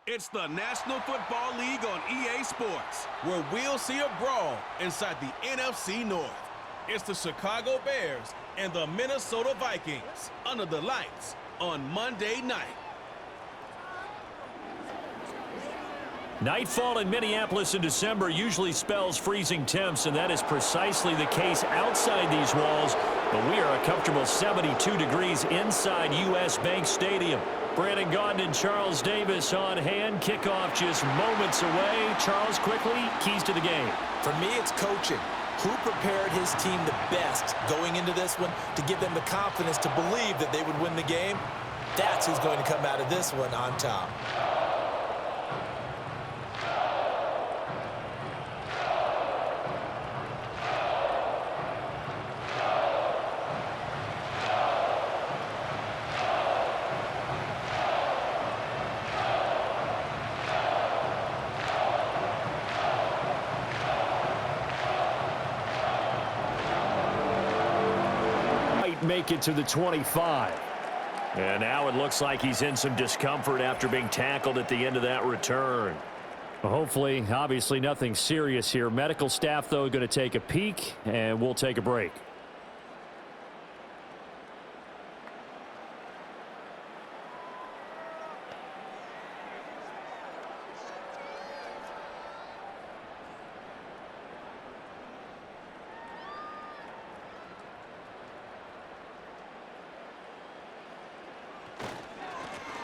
It's the National Football League on EA Sports, where we'll see a brawl inside the NFC North. It's the Chicago Bears and the Minnesota Vikings under the lights on Monday night. Nightfall in Minneapolis in December usually spells freezing temps, and that is precisely the case outside these walls. But we are a comfortable 72 degrees inside U.S. Bank Stadium. Brandon Gaudin and Charles Davis on hand. Kickoff just moments away. Charles, quickly, keys to the game. For me, it's coaching. Who prepared his team the best going into this one to give them the confidence to believe that they would win the game? That's who's going to come out of this one on top. Make it to the 25. And now it looks like he's in some discomfort after being tackled at the end of that return. Well, hopefully, obviously nothing serious here. Medical staff, though, going to take a peek, and we'll take a break.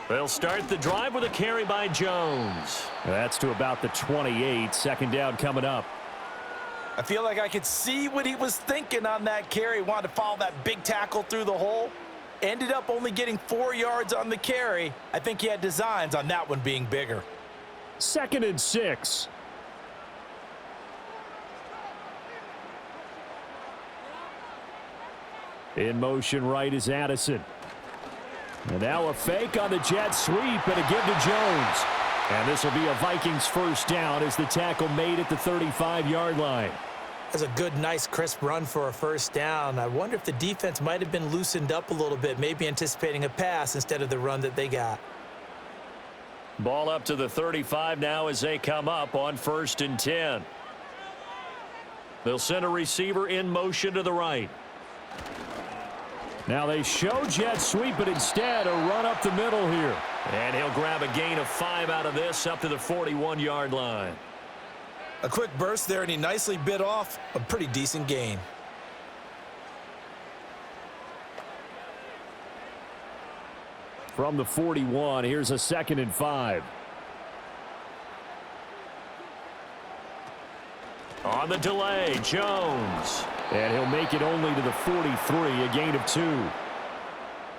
They'll start the drive with a carry by Jones. That's to about the 28. Second down coming up. I feel like I could see what he was thinking on that carry. Wanted to follow that big tackle through the hole. Ended up only getting 4 yards on the carry. I think he had designs on that one being bigger. 2nd and 6. In motion right is Addison. And now a fake on the jet sweep and a give to Jones. And this will be a Vikings first down as the tackle made at the 35-yard line. That's a good, nice, crisp run for a first down. I wonder if the defense might have been loosened up a little bit, maybe anticipating a pass instead of the run that they got. Ball up to the 35 now as they come up on 1st and 10. They'll send a receiver in motion to the right. Now they show jet sweep, but instead a run up the middle here. And he'll grab a gain of 5 out of this up to the 41-yard line. A quick burst there, and he nicely bit off a pretty decent gain. From the 41, here's a 2nd and 5. On the delay, Jones. And he'll make it only to the 43, a gain of 2.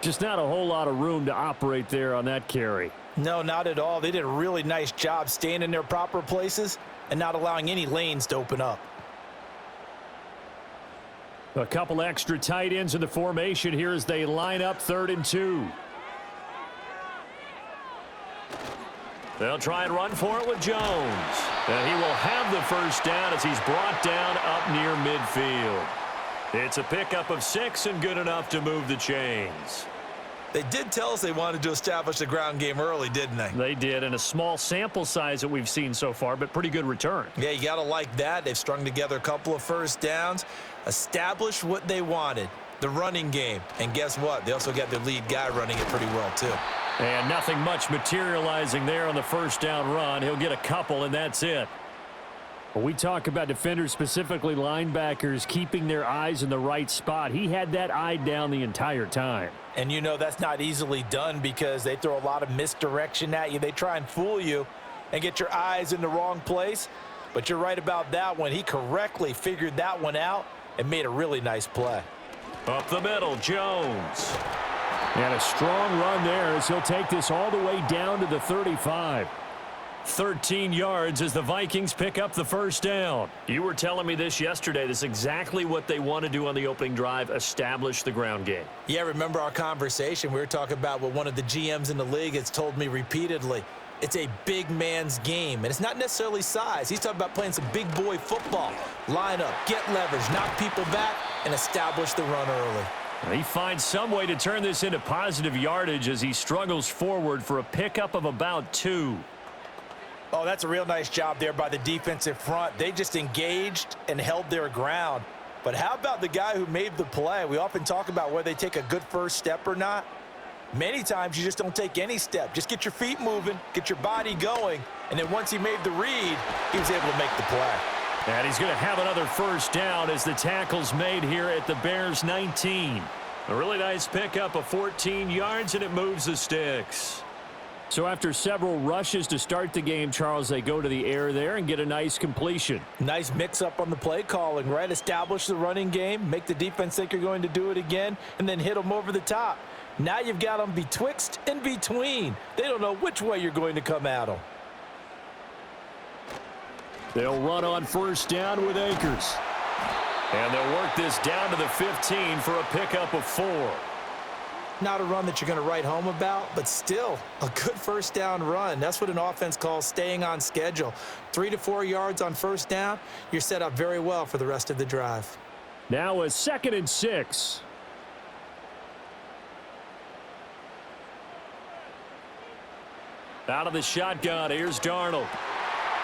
Just not a whole lot of room to operate there on that carry. No, not at all. They did a really nice job staying in their proper places and not allowing any lanes to open up. A couple extra tight ends in the formation here as they line up 3rd and 2. They'll try and run for it with Jones. And he will have the first down as he's brought down up near midfield. It's a pickup of 6 and good enough to move the chains. They did tell us they wanted to establish the ground game early, didn't they? They did, and a small sample size that we've seen so far, but pretty good return. Yeah, you got to like that. They've strung together a couple of first downs, established what they wanted, the running game. And guess what? They also got their lead guy running it pretty well, too. And nothing much materializing there on the first down run. He'll get a couple, and that's it. When we talk about defenders, specifically linebackers, keeping their eyes in the right spot, he had that eye down the entire time. And you know that's not easily done because they throw a lot of misdirection at you. They try and fool you and get your eyes in the wrong place. But you're right about that one. He correctly figured that one out and made a really nice play. Up the middle, Jones. And a strong run there as he'll take this all the way down to the 35. 13 yards as the Vikings pick up the first down. You were telling me this yesterday. This is exactly what they want to do on the opening drive, establish the ground game. Yeah, remember our conversation? We were talking about what one of the GMs in the league has told me repeatedly. It's a big man's game, and it's not necessarily size. He's talking about playing some big boy football. Line up, get leverage, knock people back, and establish the run early. He finds some way to turn this into positive yardage as he struggles forward for a pickup of about 2. Oh, that's a real nice job there by the defensive front. They just engaged and held their ground. But how about the guy who made the play? We often talk about whether they take a good first step or not. Many times you just don't take any step. Just get your feet moving, get your body going, and then once he made the read, he was able to make the play. And he's going to have another first down as the tackle's made here at the Bears 19. A really nice pickup of 14 yards, and it moves the sticks. So after several rushes to start the game, Charles, they go to the air there and get a nice completion. Nice mix-up on the play calling, right? Establish the running game, make the defense think you're going to do it again, and then hit them over the top. Now you've got them betwixt and between. They don't know which way you're going to come at them. They'll run on first down with Akers. And they'll work this down to the 15 for a pickup of 4. Not a run that you're going to write home about, but still a good first down run. That's what an offense calls staying on schedule. 3 to 4 yards on first down, you're set up very well for the rest of the drive. Now a 2nd and 6. Out of the shotgun, here's Darnold.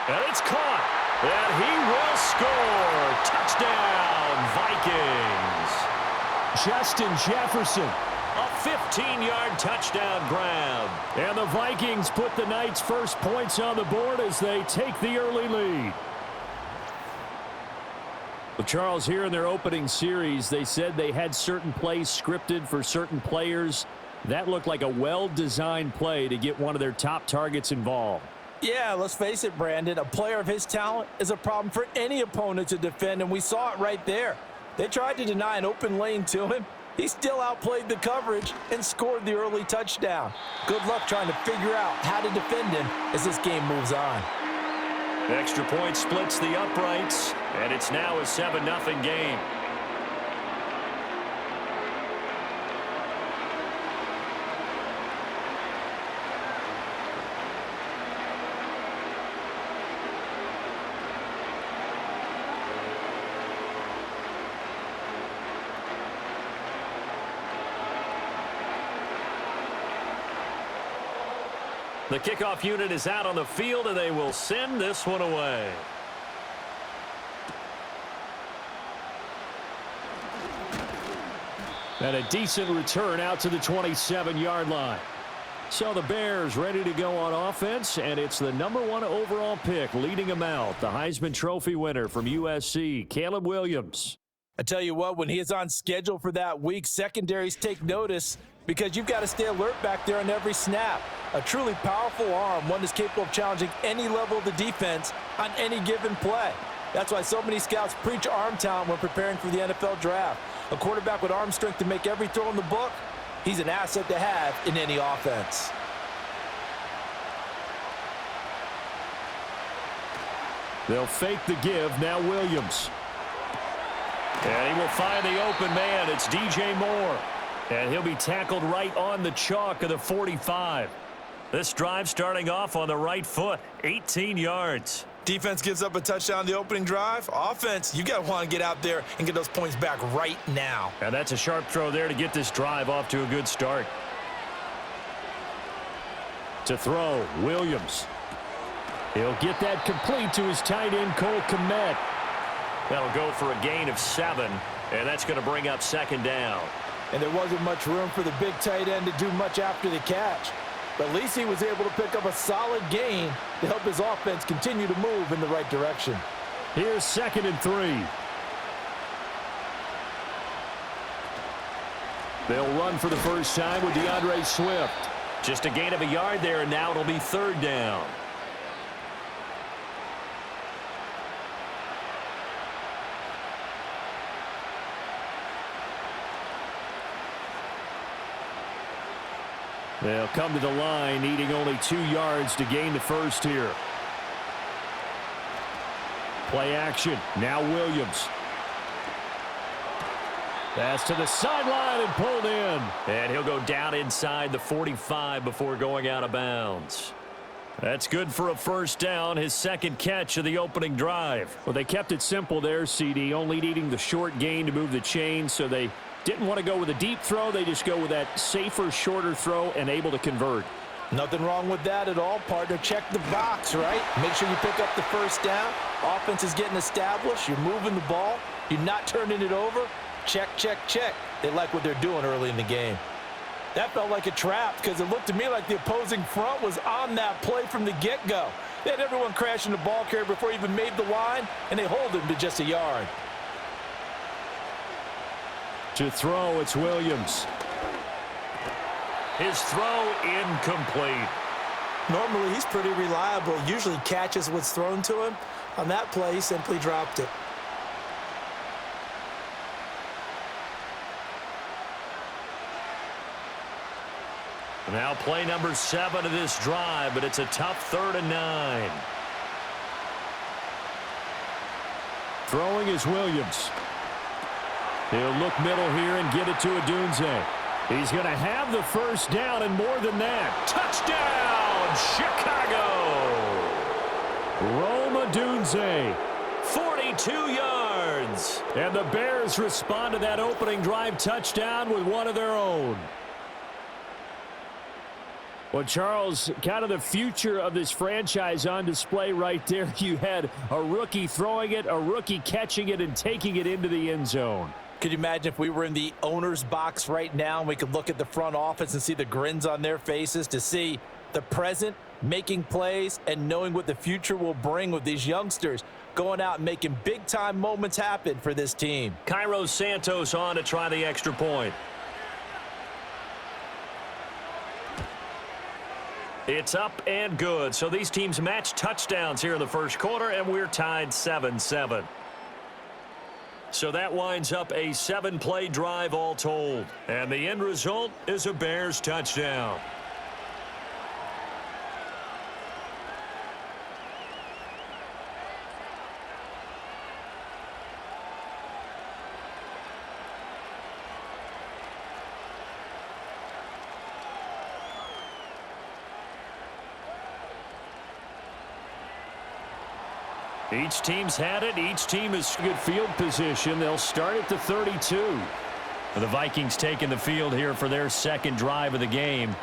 And it's caught. And he will score. Touchdown, Vikings. Justin Jefferson. A 15-yard touchdown grab. And the Vikings put the Knights' first points on the board as they take the early lead. Well, Charles, here in their opening series, they said they had certain plays scripted for certain players. That looked like a well-designed play to get one of their top targets involved. Yeah, let's face it, Brandon. A player of his talent is a problem for any opponent to defend, and we saw it right there. They tried to deny an open lane to him. He still outplayed the coverage and scored the early touchdown. Good luck trying to figure out how to defend him as this game moves on. Extra point splits the uprights, and it's now a 7-0 game. The kickoff unit is out on the field, and they will send this one away. And a decent return out to the 27-yard line. So the Bears ready to go on offense, and it's the #1 overall pick leading them out, the Heisman Trophy winner from USC, Caleb Williams. I tell you what, when he is on schedule for that week, secondaries take notice because you've got to stay alert back there on every snap. A truly powerful arm, one that's capable of challenging any level of the defense on any given play. That's why so many scouts preach arm talent when preparing for the NFL draft. A quarterback with arm strength to make every throw in the book, he's an asset to have in any offense. They'll fake the give, now Williams. And he will find the open man. It's DJ Moore. And he'll be tackled right on the chalk of the 45. This drive starting off on the right foot, 18 yards. Defense gives up a touchdown on the opening drive. Offense, you got to want to get out there and get those points back right now. And that's a sharp throw there to get this drive off to a good start. To throw, Williams. He'll get that complete to his tight end, Cole Kmet. That'll go for a gain of 7, and that's going to bring up 2nd down. And there wasn't much room for the big tight end to do much after the catch. But at least he was able to pick up a solid gain to help his offense continue to move in the right direction. Here's 2nd and 3. They'll run for the first time with DeAndre Swift. Just a gain of a yard there, and now it'll be 3rd down. They'll come to the line, needing only 2 yards to gain the first here. Play action. Now Williams. Pass to the sideline and pulled in. And he'll go down inside the 45 before going out of bounds. That's good for a first down, his 2nd catch of the opening drive. Well, they kept it simple there, CD, only needing the short gain to move the chain, so they didn't want to go with a deep throw. They just go with that safer, shorter throw and able to convert. Nothing wrong with that at all, partner. Check the box, right? Make sure you pick up the first down. Offense is getting established. You're moving the ball. You're not turning it over. Check, check, check. They like what they're doing early in the game. That felt like a trap because it looked to me like the opposing front was on that play from the get-go. They had everyone crashing the ball carrier before he even made the line, and they hold him to just a yard. To throw, it's Williams. His throw incomplete. Normally, he's pretty reliable. Usually catches what's thrown to him. On that play, he simply dropped it. Now play number 7 of this drive, but it's a tough 3rd and 9. Throwing is Williams. He'll look middle here and get it to Odunze. He's going to have the first down and more than that. Touchdown, Chicago! Rome Odunze, 42 yards. And the Bears respond to that opening drive touchdown with one of their own. Well, Charles, kind of the future of this franchise on display right there. You had a rookie throwing it, a rookie catching it, and taking it into the end zone. Could you imagine if we were in the owner's box right now and we could look at the front office and see the grins on their faces, to see the present making plays and knowing what the future will bring with these youngsters going out and making big-time moments happen for this team. Cairo Santos on to try the extra point. It's up and good. So these teams match touchdowns here in the first quarter, and we're tied 7-7. So that winds up a 7-play drive all told. And the end result is a Bears touchdown. Each team's had it. Each team is good field position. They'll start at the 32. The Vikings taking the field here for their second drive of the game.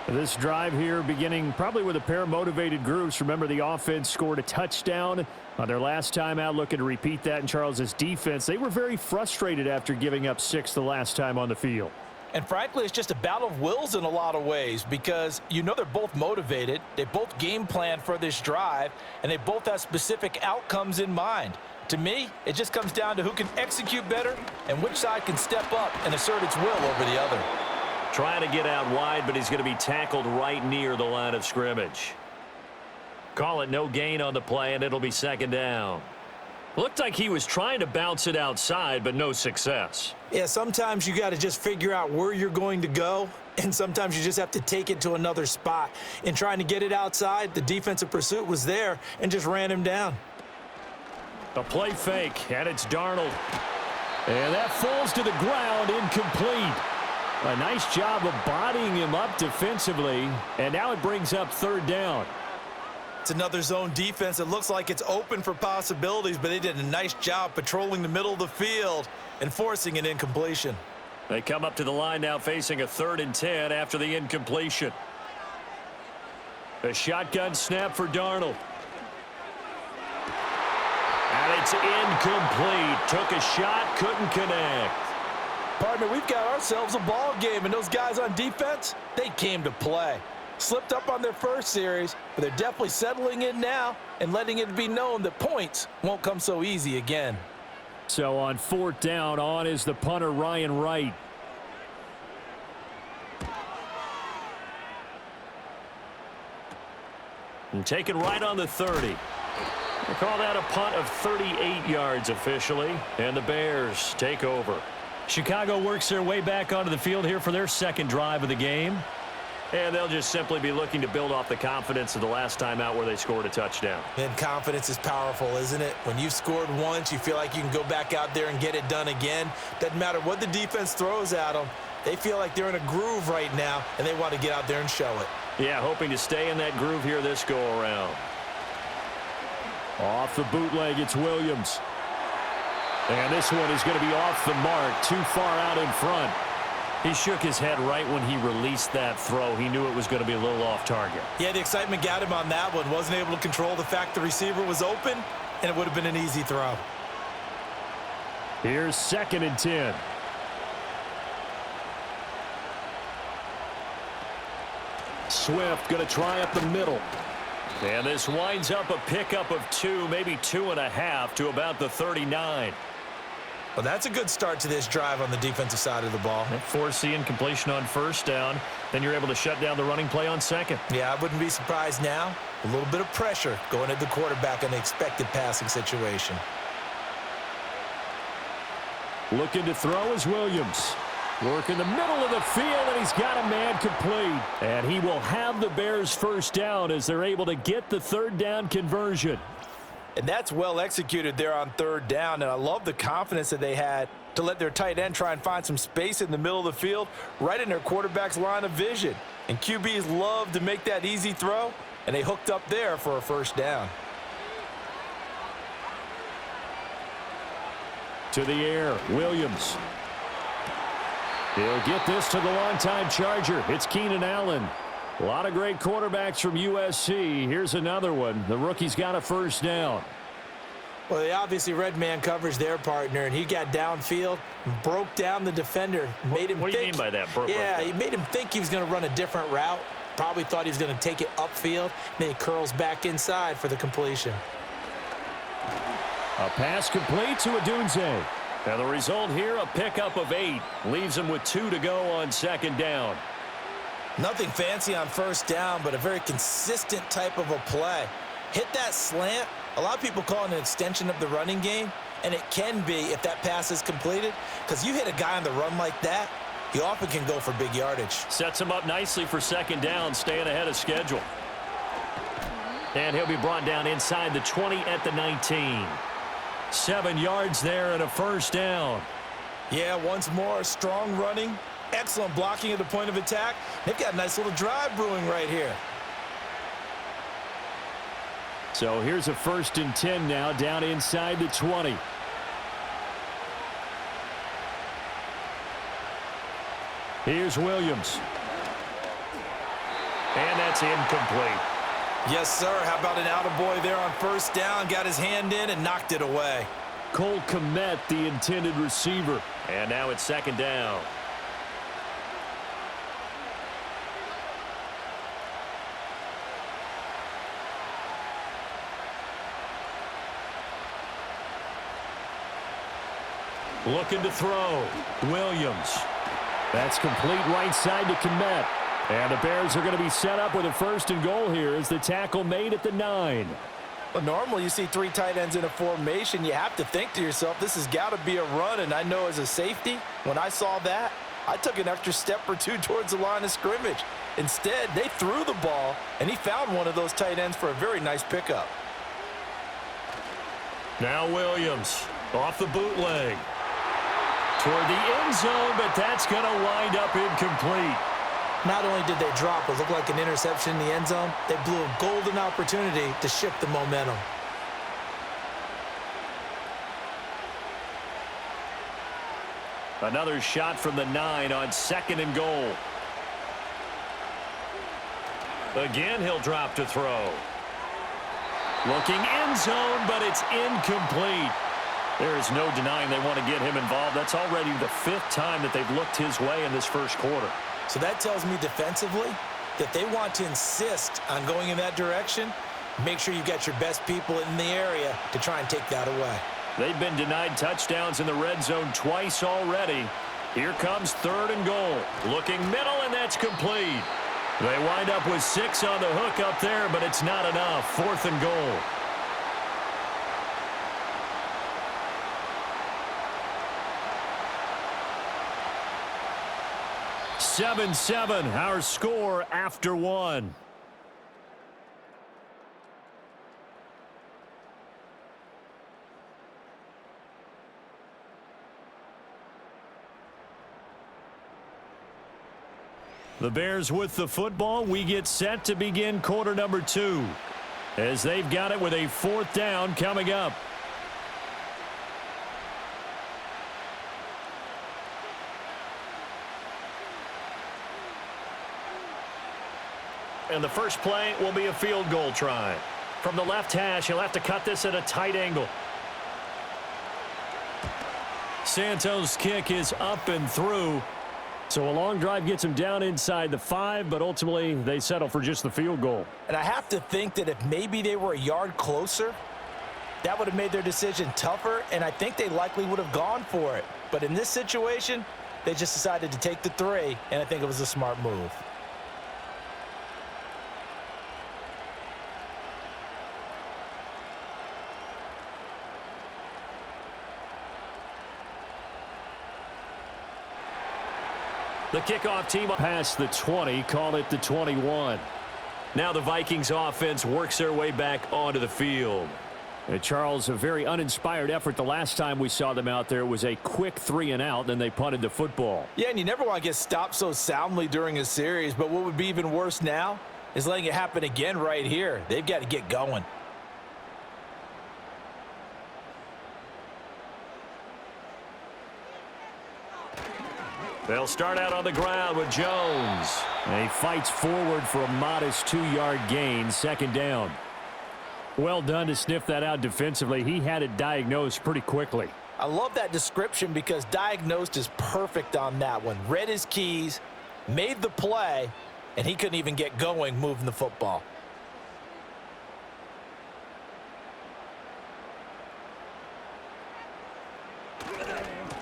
This drive here beginning probably with a pair of motivated groups. Remember, the offense scored a touchdown on their last time out, looking to repeat that in Charles's defense. They were very frustrated after giving up 6 the last time on the field. And frankly, it's just a battle of wills in a lot of ways, because you know they're both motivated. They both game plan for this drive, and they both have specific outcomes in mind. To me, it just comes down to who can execute better and which side can step up and assert its will over the other. Trying to get out wide, but he's going to be tackled right near the line of scrimmage. Call it no gain on the play, and it'll be second down. Looked like he was trying to bounce it outside, but no success. Yeah, sometimes you got to just figure out where you're going to go, and sometimes you just have to take it to another spot. In trying to get it outside, the defensive pursuit was there and just ran him down. A play fake, and it's Darnold. And that falls to the ground, incomplete. A nice job of bodying him up defensively, and now it brings up third down. It's another zone defense. It looks like it's open for possibilities, but they did a nice job patrolling the middle of the field and forcing an incompletion. They come up to the line now facing a 3rd and 10 after the incompletion. A shotgun snap for Darnold. And it's incomplete. Took a shot, couldn't connect. Partner, we've got ourselves a ball game, and those guys on defense, they came to play. Slipped up on their first series, but they're definitely settling in now and letting it be known that points won't come so easy again. So on 4th down, on is the punter, Ryan Wright. And taken right on the 30. They call that a punt of 38 yards officially, and the Bears take over. Chicago works their way back onto the field here for their second drive of the game. And they'll just simply be looking to build off the confidence of the last time out where they scored a touchdown. And confidence is powerful, isn't it? When you've scored once, you feel like you can go back out there and get it done again. Doesn't matter what the defense throws at them. They feel like they're in a groove right now, and they want to get out there and show it. Yeah, hoping to stay in that groove here this go-around. Off the bootleg, it's Williams. And this one is going to be off the mark, too far out in front. He shook his head right when he released that throw. He knew it was going to be a little off target. Yeah, the excitement got him on that one. Wasn't able to control the fact the receiver was open, and it would have been an easy throw. Here's 2nd and 10. Swift going to try up the middle. And this winds up a pickup of 2, maybe 2.5 to about the 39. Well, that's a good start to this drive on the defensive side of the ball. Forcing completion on 1st down. Then you're able to shut down the running play on 2nd. Yeah, I wouldn't be surprised now. A little bit of pressure going at the quarterback in the expected passing situation. Looking to throw is Williams. Work in the middle of the field, and he's got a man complete. And he will have the Bears 1st down as they're able to get the 3rd down conversion. And that's well executed there on 3rd down, and I love the confidence that they had to let their tight end try and find some space in the middle of the field, right in their quarterback's line of vision. And QBs love to make that easy throw, and they hooked up there for a 1st down. To the air, Williams. He'll get this to the longtime Charger. It's Keenan Allen. A lot of great quarterbacks from USC. Here's another one. The rookie's got a 1st down. Well, they obviously read man coverage their partner, and he got downfield, broke down the defender, made him What do you mean by that? Yeah, he made him think he was going to run a different route. Probably thought he was going to take it upfield. Then he curls back inside for the completion. A pass complete to Odunze. And the result here, a pickup of 8. Leaves him with 2 to go on 2nd down. Nothing fancy on 1st down, but a very consistent type of a play. Hit that slant. A lot of people call it an extension of the running game, and it can be if that pass is completed, because you hit a guy on the run like that, he often can go for big yardage. Sets him up nicely for 2nd down, staying ahead of schedule. And he'll be brought down inside the 20 at the 19. 7 yards there and a 1st down. Yeah, once more, strong running. Excellent blocking at the point of attack. They've got a nice little drive brewing right here. So here's a 1st and 10 now, down inside the 20. Here's Williams. And that's incomplete. Yes, sir. How about an attaboy there on 1st down? Got his hand in and knocked it away. Cole Kmet, the intended receiver. And now it's 2nd down. Looking to throw. Williams. That's complete right side to Kmet. And the Bears are going to be set up with a 1st and goal here as the tackle made at the 9. Well, normally you see 3 tight ends in a formation. You have to think to yourself, this has got to be a run. And I know as a safety, when I saw that, I took an extra step or 2 towards the line of scrimmage. Instead, they threw the ball, and he found one of those tight ends for a very nice pickup. Now Williams off the bootleg. Toward the end zone, but that's going to wind up incomplete. Not only did they drop what looked like an interception in the end zone, they blew a golden opportunity to shift the momentum. Another shot from the 9 on 2nd and goal. Again, he'll drop to throw. Looking end zone, but it's incomplete. There is no denying they want to get him involved. That's already the 5th time that they've looked his way in this 1st quarter. So that tells me defensively that they want to insist on going in that direction. Make sure you've got your best people in the area to try and take that away. They've been denied touchdowns in the red zone twice already. Here comes 3rd and goal. Looking middle, and that's complete. They wind up with 6 on the hook up there, but it's not enough. 4th and goal. (7-7), our score after 1. The Bears with the football. We get set to begin quarter number 2 as they've got it with a 4th down coming up. And the first play will be a field goal try. From the left hash, he'll have to cut this at a tight angle. Santos' kick is up and through. So a long drive gets him down inside the 5, but ultimately they settle for just the field goal. And I have to think that if maybe they were a yard closer, that would have made their decision tougher, and I think they likely would have gone for it. But in this situation, they just decided to take the 3, and I think it was a smart move. The kickoff team past the 20, call it the 21. Now the Vikings offense works their way back onto the field. And Charles, a very uninspired effort the last time we saw them out there. It was a quick 3 and out, then they punted the football. Yeah, and you never want to get stopped so soundly during a series, but what would be even worse now is letting it happen again right here. They've got to get going. They'll start out on the ground with Jones. And he fights forward for a modest 2-yard gain, second down. Well done to sniff that out defensively. He had it diagnosed pretty quickly. I love that description because diagnosed is perfect on that one. Read his keys, made the play, and he couldn't even get going moving the football.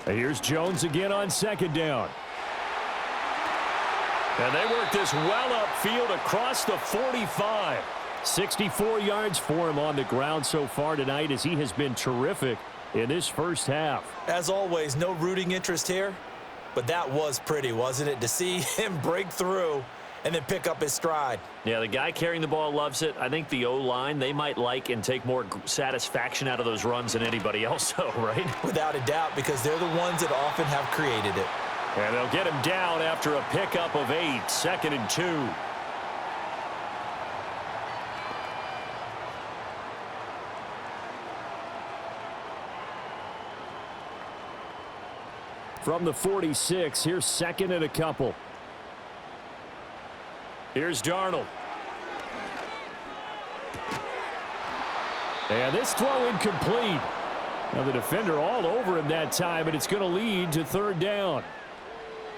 Here's Jones again on second down. And they work this well upfield across the 45. 64 yards for him on the ground so far tonight as he has been terrific in this first half. As always, no rooting interest here, but that was pretty, wasn't it? To see him break through and then pick up his stride. Yeah, the guy carrying the ball loves it. I think the O-line, they might like and take more satisfaction out of those runs than anybody else, though, right? Without a doubt, because they're the ones that often have created it. And they'll get him down after a pickup of 8, 2nd and 2. From the 46, here's 2nd and a couple. Here's Darnold. And this throw incomplete. Now the defender all over him that time, but it's going to lead to 3rd down.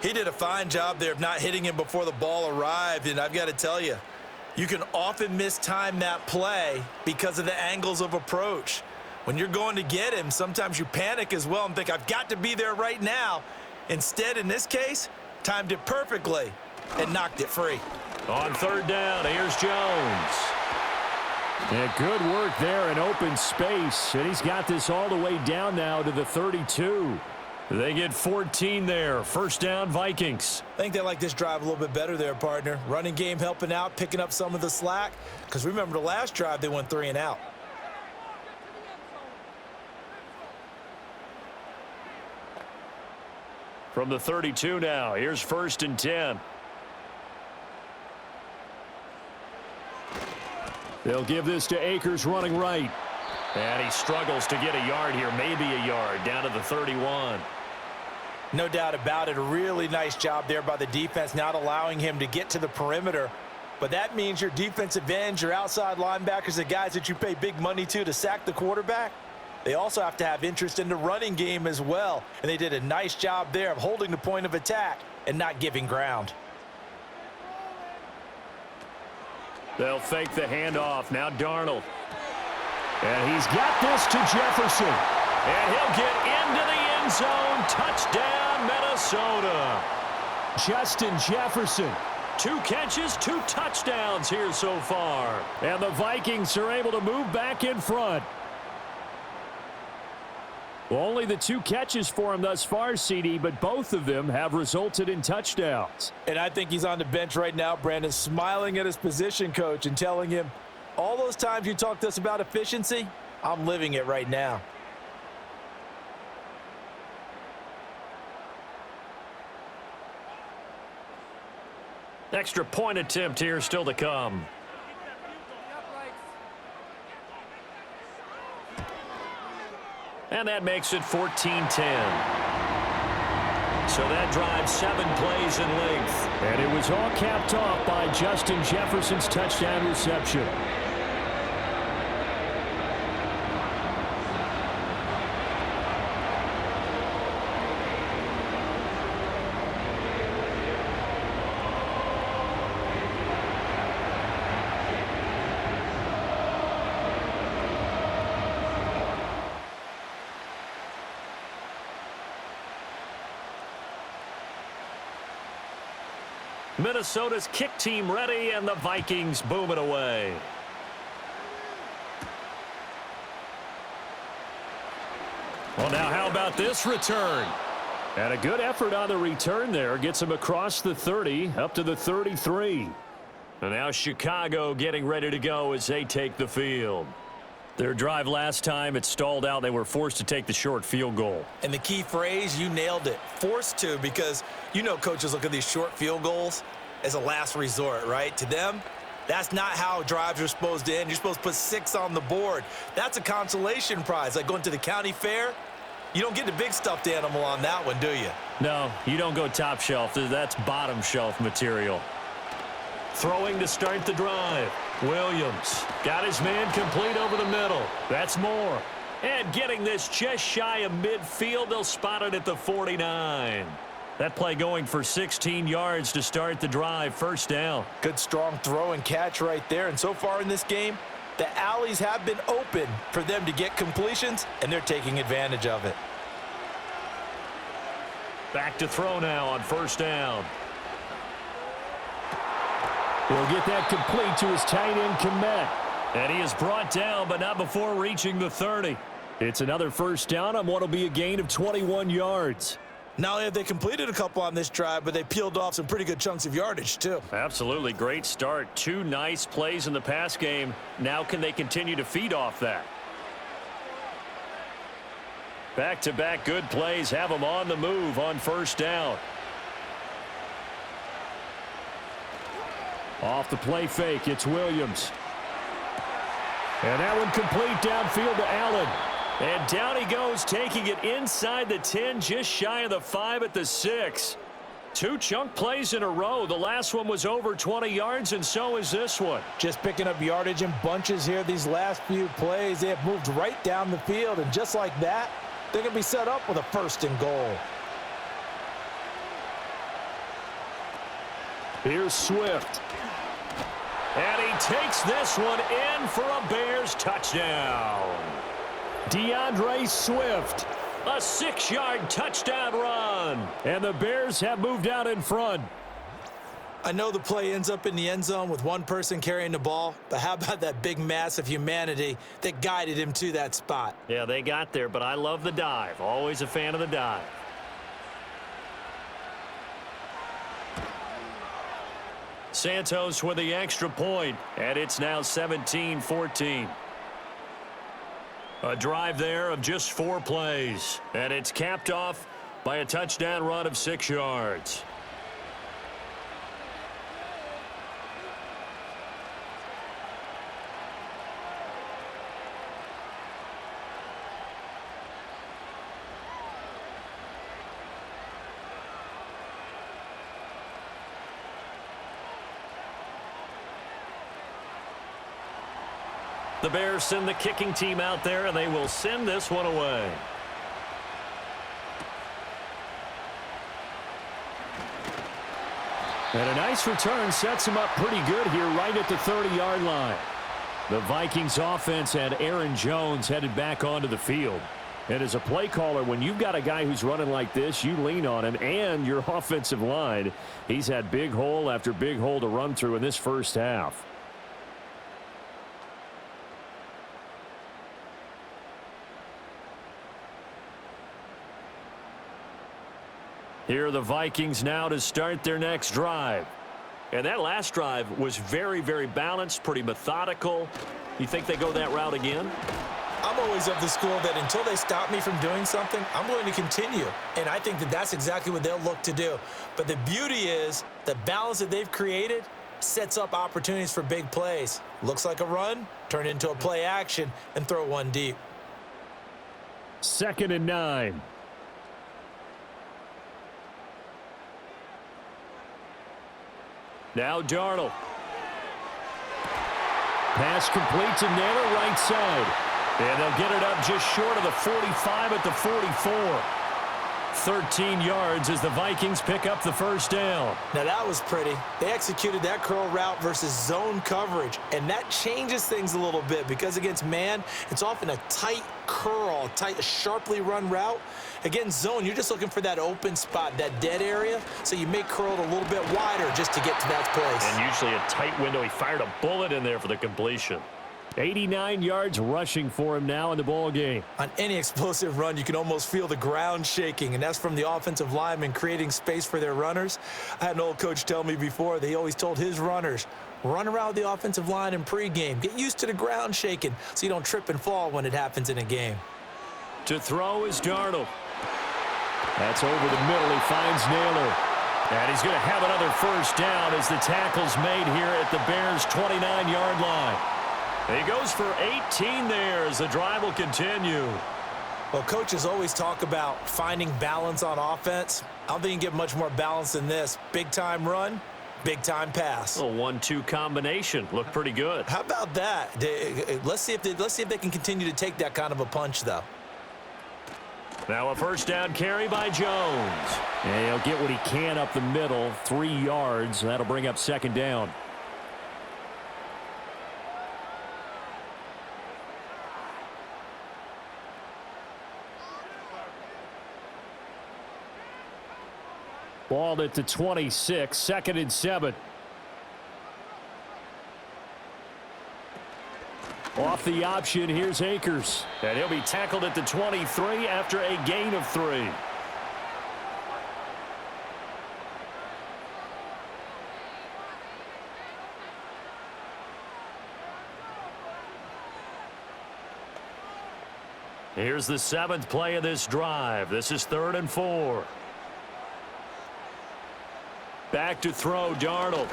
He did a fine job there of not hitting him before the ball arrived, and I've got to tell you, you can often mistime that play because of the angles of approach. When you're going to get him, sometimes you panic as well and think, I've got to be there right now. Instead, in this case, timed it perfectly and knocked it free. On 3rd down, here's Jones. Yeah, good work there in open space, and he's got this all the way down now to the 32. They get 14 there. 1st down, Vikings. I think they like this drive a little bit better there, partner. Running game helping out, picking up some of the slack. Because remember the last drive, they went 3 and out. From the 32 now, here's 1st and 10. They'll give this to Akers running right. And he struggles to get a yard here, maybe a yard, down to the 31. No doubt about it. A really nice job there by the defense, not allowing him to get to the perimeter. But that means your defensive ends, your outside linebackers, the guys that you pay big money to sack the quarterback, they also have to have interest in the running game as well. And they did a nice job there of holding the point of attack and not giving ground. They'll fake the handoff. Now Darnold. And he's got this to Jefferson. And he'll get into the end zone. Touchdown, Minnesota. Justin Jefferson. 2 catches, 2 touchdowns here so far. And the Vikings are able to move back in front. Well, only the 2 catches for him thus far, CD, but both of them have resulted in touchdowns. And I think he's on the bench right now, Brandon, smiling at his position coach and telling him, all those times you talked to us about efficiency, I'm living it right now. Extra point attempt here still to come. And that makes it 14-10. So that drive 7 plays in length. And it was all capped off by Justin Jefferson's touchdown reception. Minnesota's kick team ready, and the Vikings boom it away. Well, now how about this return? And a good effort on the return there. Gets him across the 30, up to the 33. And now Chicago getting ready to go as they take the field. Their drive last time, it stalled out. They were forced to take the short field goal. And the key phrase, you nailed it, forced to, because you know coaches look at these short field goals as a last resort, right? To them, that's not how drives are supposed to end. You're supposed to put 6 on the board. That's a consolation prize, like going to the county fair. You don't get the big stuffed animal on that one, do you? No, you don't go top shelf. That's bottom shelf material. Throwing to start the drive. Williams got his man complete over the middle. That's more. And getting this just shy of midfield, they'll spot it at the 49. That play going for 16 yards to start the drive. First down. Good strong throw and catch right there. And so far in this game, the alleys have been open for them to get completions, and they're taking advantage of it. Back to throw now on first down. He'll get that complete to his tight end, Komet. And he is brought down, but not before reaching the 30. It's another first down on what will be a gain of 21 yards. Not only have they completed a couple on this drive, but they peeled off some pretty good chunks of yardage, too. Absolutely. Great start. 2 nice plays in the pass game. Now can they continue to feed off that? Back-to-back good plays have them on the move on first down. Off the play fake, it's Williams. And that one complete downfield to Allen. And down he goes, taking it inside the 10, just shy of the 5 at the 6. 2 chunk plays in a row. The last one was over 20 yards, and so is this one. Just picking up yardage in bunches here these last few plays. They have moved right down the field, and just like that, they're going to be set up with a 1st and goal. Here's Swift. And he takes this one in for a Bears touchdown. DeAndre Swift. A 6-yard touchdown run. And the Bears have moved out in front. I know the play ends up in the end zone with one person carrying the ball, but how about that big mass of humanity that guided him to that spot? Yeah, they got there, but I love the dive. Always a fan of the dive. Santos with the extra point, and it's now 17-14. A drive there of just 4 plays, and it's capped off by a touchdown run of 6 yards. The Bears send the kicking team out there, and they will send this one away. And a nice return sets him up pretty good here right at the 30-yard line. The Vikings offense had Aaron Jones headed back onto the field. And as a play caller, when you've got a guy who's running like this, you lean on him and your offensive line. He's had big hole after big hole to run through in this first half. Here are the Vikings now to start their next drive. And that last drive was very, very balanced, pretty methodical. You think they go that route again? I'm always of the school that until they stop me from doing something, I'm going to continue. And I think that that's exactly what they'll look to do. But the beauty is the balance that they've created sets up opportunities for big plays. Looks like a run, turn into a play action, and throw one deep. 2nd and 9. Now Darnold. Pass complete to Naylor, right side. And they'll get it up just short of the 45 at the 44. 13 yards as the Vikings pick up the first down. Now that was pretty. They executed that curl route versus zone coverage, and that changes things a little bit because against man, it's often a tight curl, tight, sharply run route. Against zone, you're just looking for that open spot, that dead area, so you may curl it a little bit wider just to get to that place. And usually a tight window. He fired a bullet in there for the completion. 89 yards rushing for him now in the ball game. On any explosive run, you can almost feel the ground shaking, and that's from the offensive linemen creating space for their runners. I had an old coach tell me before, they always told his runners, run around the offensive line in pregame. Get used to the ground shaking so you don't trip and fall when it happens in a game. To throw is Darnold. That's over the middle. He finds Naylor. And he's going to have another first down as the tackle's made here at the Bears' 29-yard line. He goes for 18 there as the drive will continue. Well, coaches always talk about finding balance on offense. I don't think you can get much more balance than this. Big-time run, big-time pass. A 1-2 combination. Looked pretty good. How about that? Let's see if they can continue to take that kind of a punch, though. Now a first down carry by Jones. And he'll get what he can up the middle, 3 yards. That'll bring up second down. Ball at the 26, 2nd and 7. Off the option, here's Akers. And he'll be tackled at the 23 after a gain of 3. Here's the 7th play of this drive. This is 3rd and 4. Back to throw, Darnold.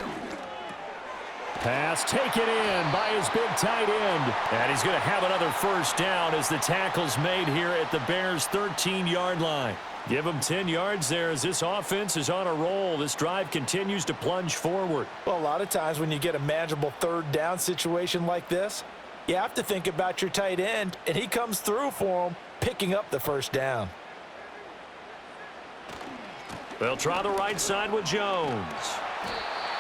Pass taken in by his big tight end. And he's going to have another first down as the tackle's made here at the Bears' 13-yard line. Give him 10 yards there as this offense is on a roll. This drive continues to plunge forward. Well, a lot of times when you get a manageable 3rd down situation like this, you have to think about your tight end, and he comes through for him, picking up the first down. They'll try the right side with Jones.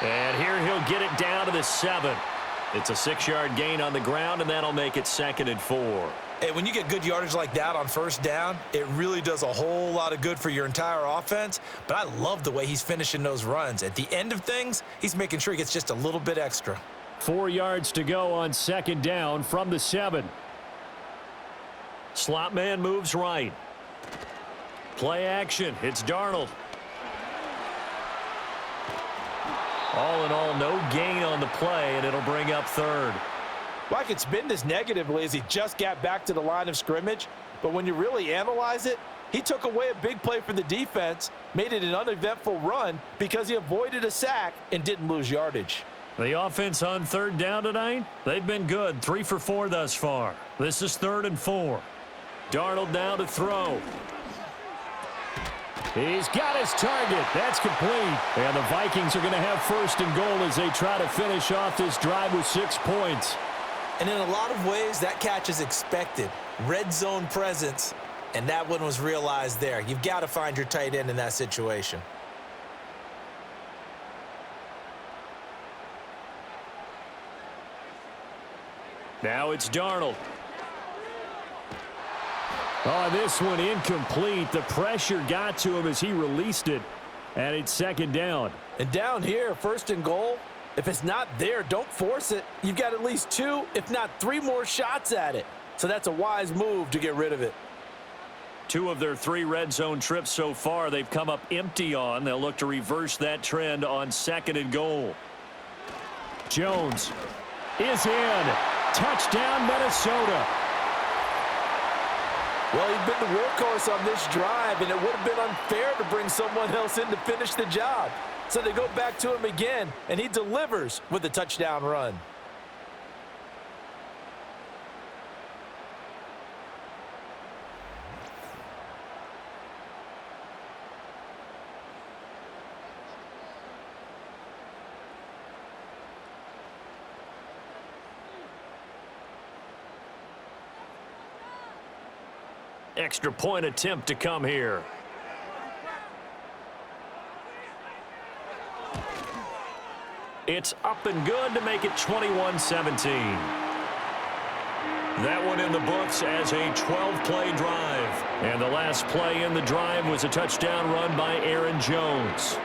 And here he'll get it down to the 7. It's a 6-yard gain on the ground, and that'll make it 2nd and 4. Hey, when you get good yardage like that on first down, it really does a whole lot of good for your entire offense. But I love the way he's finishing those runs. At the end of things, he's making sure he gets just a little bit extra. 4 yards to go on 2nd down from the 7. Slot man moves right. Play action. It's Darnold. All in all, no gain on the play, and it'll bring up 3rd. Well, I could spin this negatively as he just got back to the line of scrimmage, but when you really analyze it, he took away a big play for the defense, made it an uneventful run because he avoided a sack and didn't lose yardage. The offense on 3rd down tonight, they've been good. 3 for 4 thus far. This is 3rd and 4. Darnold now to throw. He's got his target. That's complete. And the Vikings are going to have 1st and goal as they try to finish off this drive with 6 points. And in a lot of ways, that catch is expected. Red zone presence, and that one was realized there. You've got to find your tight end in that situation. Now it's Darnold. Oh, this one incomplete. The pressure got to him as he released it, and it's 2nd down. And down here, 1st and goal, if it's not there, don't force it. You've got at least 2, if not 3 more shots at it. So that's a wise move to get rid of it. 2 of their 3 red zone trips so far they've come up empty on. They'll look to reverse that trend on 2nd and goal. Jones is in. Touchdown, Minnesota. Well, he's been the workhorse on this drive, and it would have been unfair to bring someone else in to finish the job. So they go back to him again, and he delivers with a touchdown run. Extra point attempt to come here. It's up and good to make it 21-17. That one in the books as a 12-play drive. And the last play in the drive was a touchdown run by Aaron Jones.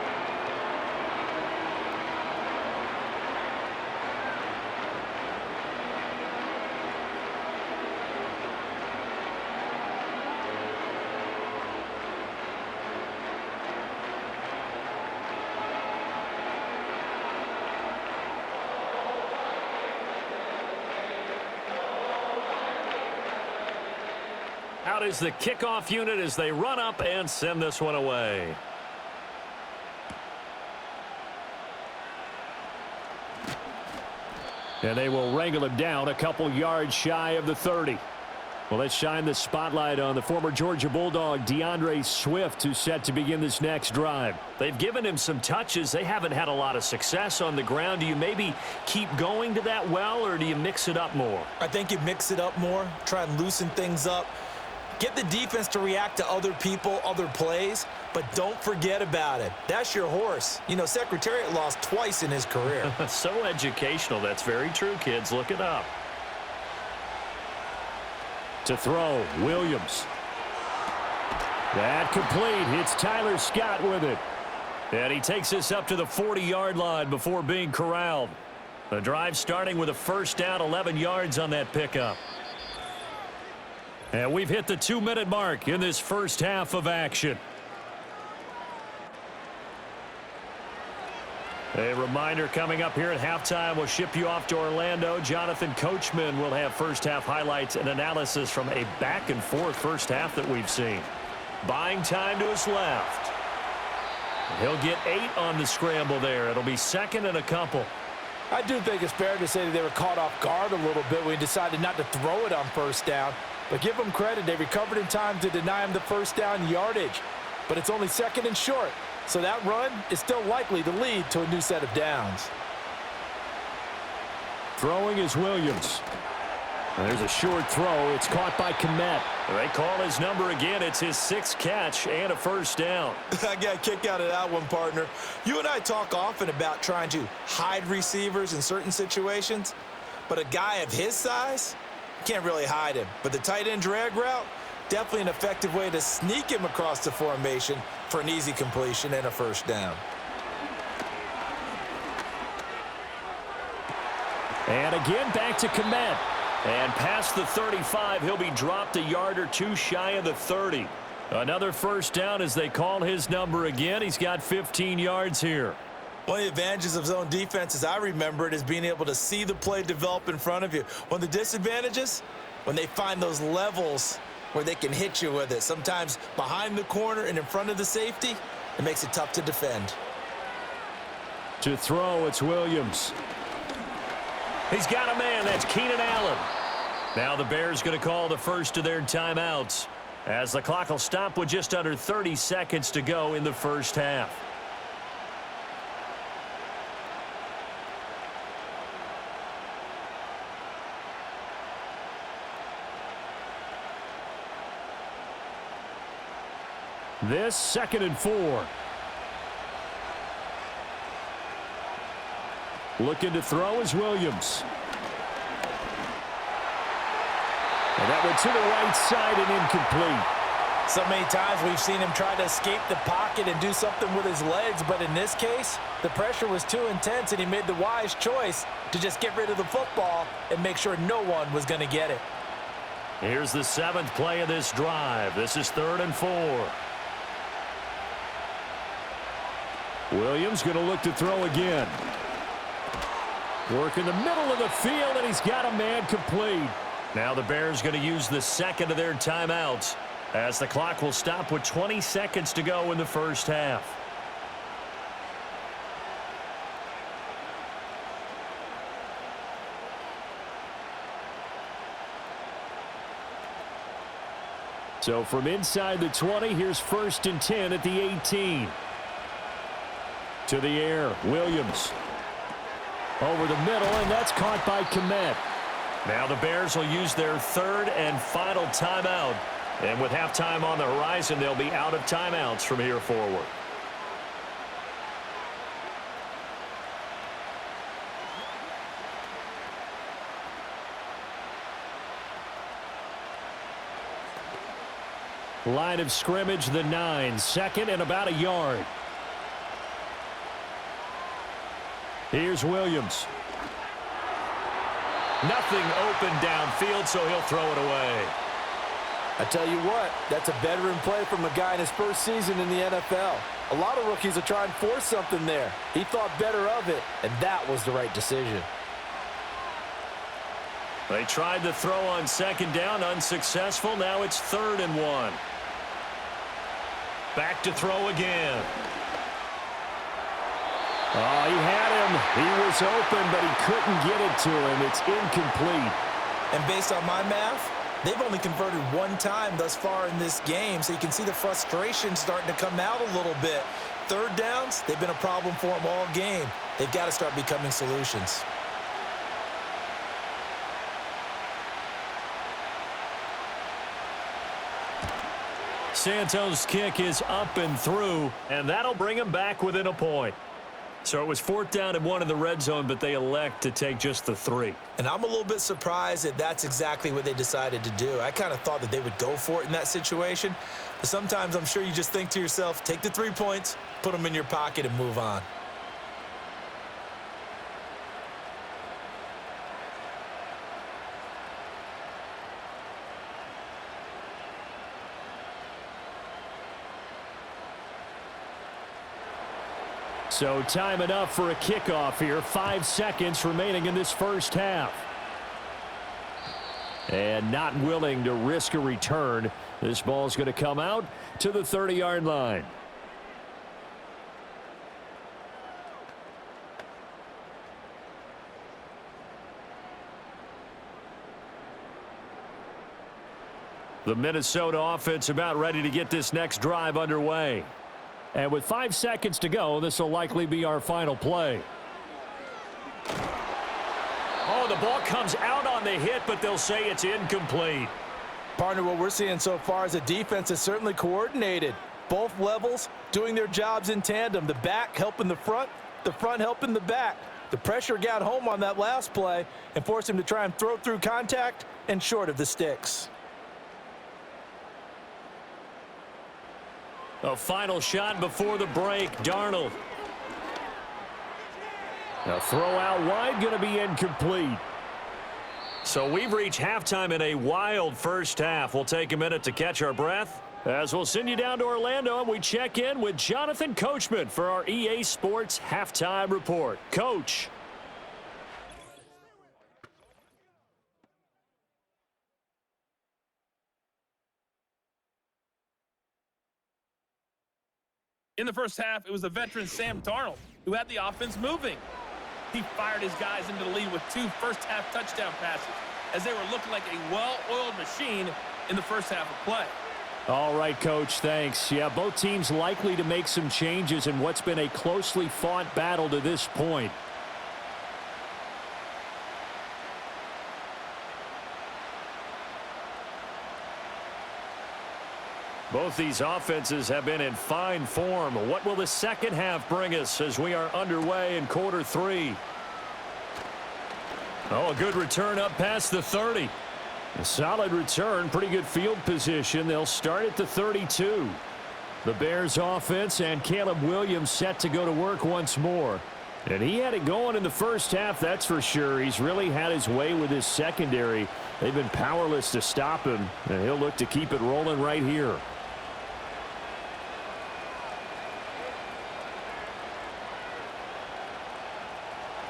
Out is the kickoff unit as they run up and send this one away. And they will wrangle him down a couple yards shy of the 30. Well, let's shine the spotlight on the former Georgia Bulldog, DeAndre Swift, who's set to begin this next drive. They've given him some touches. They haven't had a lot of success on the ground. Do you maybe keep going to that well, or do you mix it up more? I think you mix it up more, try and loosen things up. Get the defense to react to other people, other plays, but don't forget about it. That's your horse. You know, Secretariat lost twice in his career. So educational. That's very true, kids. Look it up. To throw, Williams. That complete. It's Tyler Scott with it. And he takes us up to the 40-yard line before being corralled. The drive starting with a first down, 11 yards on that pickup. And we've hit the 2-minute mark in this first half of action. A reminder coming up here at halftime. We'll ship you off to Orlando. Jonathan Coachman will have first half highlights and analysis from a back and forth first half that we've seen. Buying time to his left. He'll get 8 on the scramble there. It'll be second and a couple. I do think it's fair to say that they were caught off guard a little bit when he decided not to throw it on first down. But give them credit. They recovered in time to deny him the first down yardage. But it's only second and short. So that run is still likely to lead to a new set of downs. Throwing is Williams. There's a short throw. It's caught by Kmet. They call his number again. It's his 6th catch and a first down. I got a kick out of that one, partner. You and I talk often about trying to hide receivers in certain situations. But a guy of his size, can't really hide him. But the tight end drag route, definitely an effective way to sneak him across the formation for an easy completion and a first down. And again, back to Kmet. And past the 35, he'll be dropped a yard or two shy of the 30. Another first down as they call his number again. He's got 15 yards here. One of the advantages of zone defense, as I remember it, is being able to see the play develop in front of you. One of the disadvantages, when they find those levels where they can hit you with it, sometimes behind the corner and in front of the safety, it makes it tough to defend. To throw, it's Williams. He's got a man. That's Keenan Allen. Now the Bears going to call the first of their timeouts as the clock will stop with just under 30 seconds to go in the first half. This 2nd and 4. Looking to throw is Williams. And that went to the right side and incomplete. So many times we've seen him try to escape the pocket and do something with his legs, but in this case, the pressure was too intense and he made the wise choice to just get rid of the football and make sure no one was going to get it. Here's the 7th play of this drive. This is 3rd and 4. Williams going to look to throw again. Work in the middle of the field, and he's got a man complete. Now the Bears going to use the 2nd of their timeouts as the clock will stop with 20 seconds to go in the first half. So from inside the 20, here's 1st and 10 at the 18. To the air, Williams. Over the middle, and that's caught by Kmet. Now the Bears will use their 3rd and final timeout And with halftime on the horizon, they'll be out of timeouts from here forward. Line of scrimmage, the 9. 2nd and about a yard. Here's Williams. Nothing open downfield, so he'll throw it away. I tell you what, that's a veteran play from a guy in his first season in the NFL. A lot of rookies will try and force something there. He thought better of it, and that was the right decision. They tried to throw on 2nd down, unsuccessful. Now it's 3rd and 1. Back to throw again. Oh, he had him. He was open, but he couldn't get it to him. It's incomplete. And based on my math, they've only converted 1 time thus far in this game, so you can see the frustration starting to come out a little bit. 3rd downs, they've been a problem for them all game. They've got to start becoming solutions. Santos' kick is up and through, and that'll bring him back within a point. So it was 4th down and 1 in the red zone, but they elect to take just the 3. And I'm a little bit surprised that that's exactly what they decided to do. I kind of thought that they would go for it in that situation. But sometimes I'm sure you just think to yourself, take the 3 points, put them in your pocket, and move on. So time enough for a kickoff here. 5 seconds remaining in this first half. And not willing to risk a return. This ball's going to come out to the 30-yard line. The Minnesota offense about ready to get this next drive underway. And with 5 seconds to go, this will likely be our final play. Oh, the ball comes out on the hit, but they'll say it's incomplete. Partner, what we're seeing so far is the defense is certainly coordinated. Both levels doing their jobs in tandem. The back helping the front helping the back. The pressure got home on that last play and forced him to try and throw through contact and short of the sticks. A final shot before the break. Darnold. A throw out wide, going to be incomplete. So we've reached halftime in a wild first half. We'll take a minute to catch our breath as we'll send you down to Orlando and we check in with Jonathan Coachman for our EA Sports Halftime Report. Coach. In the first half, it was the veteran Sam Darnold who had the offense moving. He fired his guys into the lead with 2 first-half touchdown passes as they were looking like a well-oiled machine in the first half of play. All right, Coach, thanks. Yeah, both teams likely to make some changes in what's been a closely fought battle to this point. Both these offenses have been in fine form. What will the second half bring us as we are underway in quarter 3? Oh, a good return up past the 30. A solid return, pretty good field position. They'll start at the 32. The Bears offense and Caleb Williams set to go to work once more. And he had it going in the first half, that's for sure. He's really had his way with his secondary. They've been powerless to stop him, and he'll look to keep it rolling right here.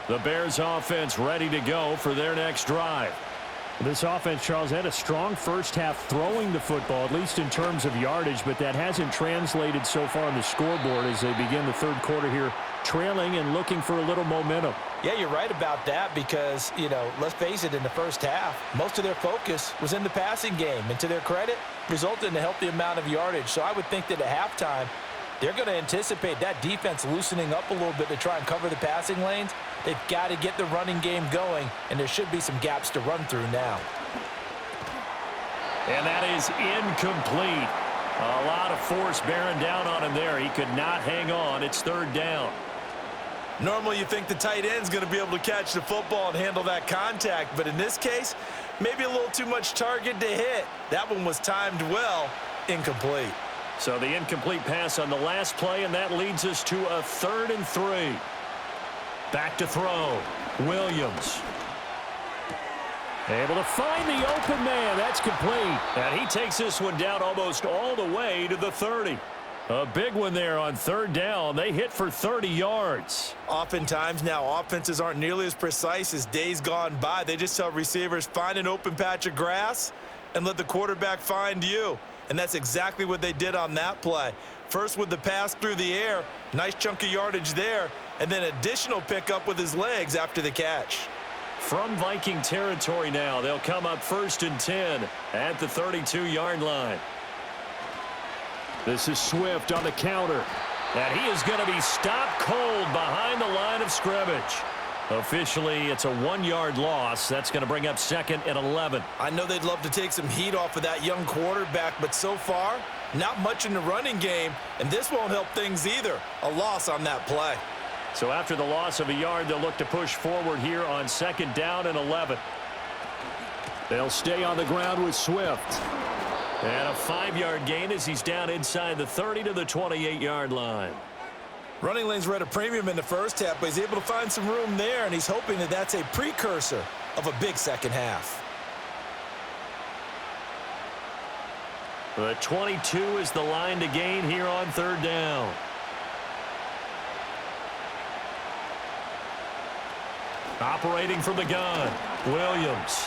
The Bears offense ready to go for their next drive. This offense, Charles, had a strong first half throwing the football, at least in terms of yardage, but that hasn't translated so far on the scoreboard as they begin the third quarter here, trailing and looking for a little momentum. Yeah, you're right about that because, let's face it, in the first half, most of their focus was in the passing game. And to their credit, resulted in a healthy amount of yardage. So I would think that at halftime, they're going to anticipate that defense loosening up a little bit to try and cover the passing lanes. They've got to get the running game going, and there should be some gaps to run through now. And that is incomplete. A lot of force bearing down on him there. He could not hang on. It's third down. Normally you think the tight end's going to be able to catch the football and handle that contact, but in this case, maybe a little too much target to hit. That one was timed well, incomplete. So the incomplete pass on the last play, and that leads us to a 3rd and 3. Back to throw. Williams. Able to find the open man. That's complete. And he takes this one down almost all the way to the 30. A big one there on 3rd down. They hit for 30 yards. Oftentimes now, offenses aren't nearly as precise as days gone by. They just tell receivers, find an open patch of grass and let the quarterback find you. And that's exactly what they did on that play. First with the pass through the air, nice chunk of yardage there, and then additional pickup with his legs after the catch. From Viking territory now, they'll come up 1st and 10 at the 32-yard line. This is Swift on the counter. And he is going to be stopped cold behind the line of scrimmage. Officially, it's a 1-yard loss. That's going to bring up 2nd and 11. I know they'd love to take some heat off of that young quarterback, but so far, not much in the running game, and this won't help things either. A loss on that play. So after the loss of a yard, they'll look to push forward here on 2nd down and 11. They'll stay on the ground with Swift. And a 5-yard gain as he's down inside the 30 to the 28-yard line. Running lanes were at a premium in the first half, but he's able to find some room there, and he's hoping that that's a precursor of a big second half. The 22 is the line to gain here on 3rd down. Operating from the gun, Williams.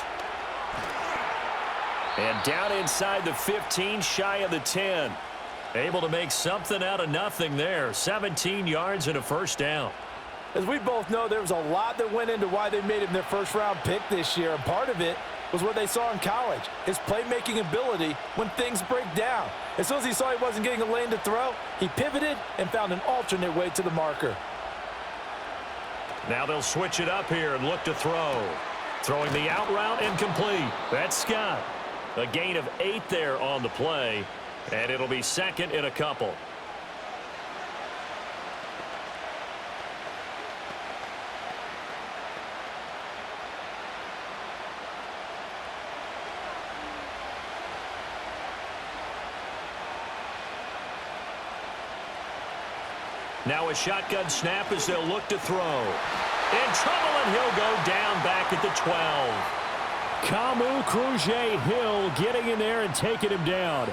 And down inside the 15, shy of the 10. Able to make something out of nothing there. 17 yards and a 1st down. As we both know, there was a lot that went into why they made him their first-round pick this year, and part of it was what they saw in college, his playmaking ability when things break down. As soon as he saw he wasn't getting a lane to throw, he pivoted and found an alternate way to the marker. Now they'll switch it up here and look to throw. Throwing the out route incomplete. That's Scott. A gain of 8 there on the play, and it'll be 2nd and a couple. Now a shotgun snap as they'll look to throw. In trouble, and he'll go down back at the 12. Kamu Cruz-Hill getting in there and taking him down.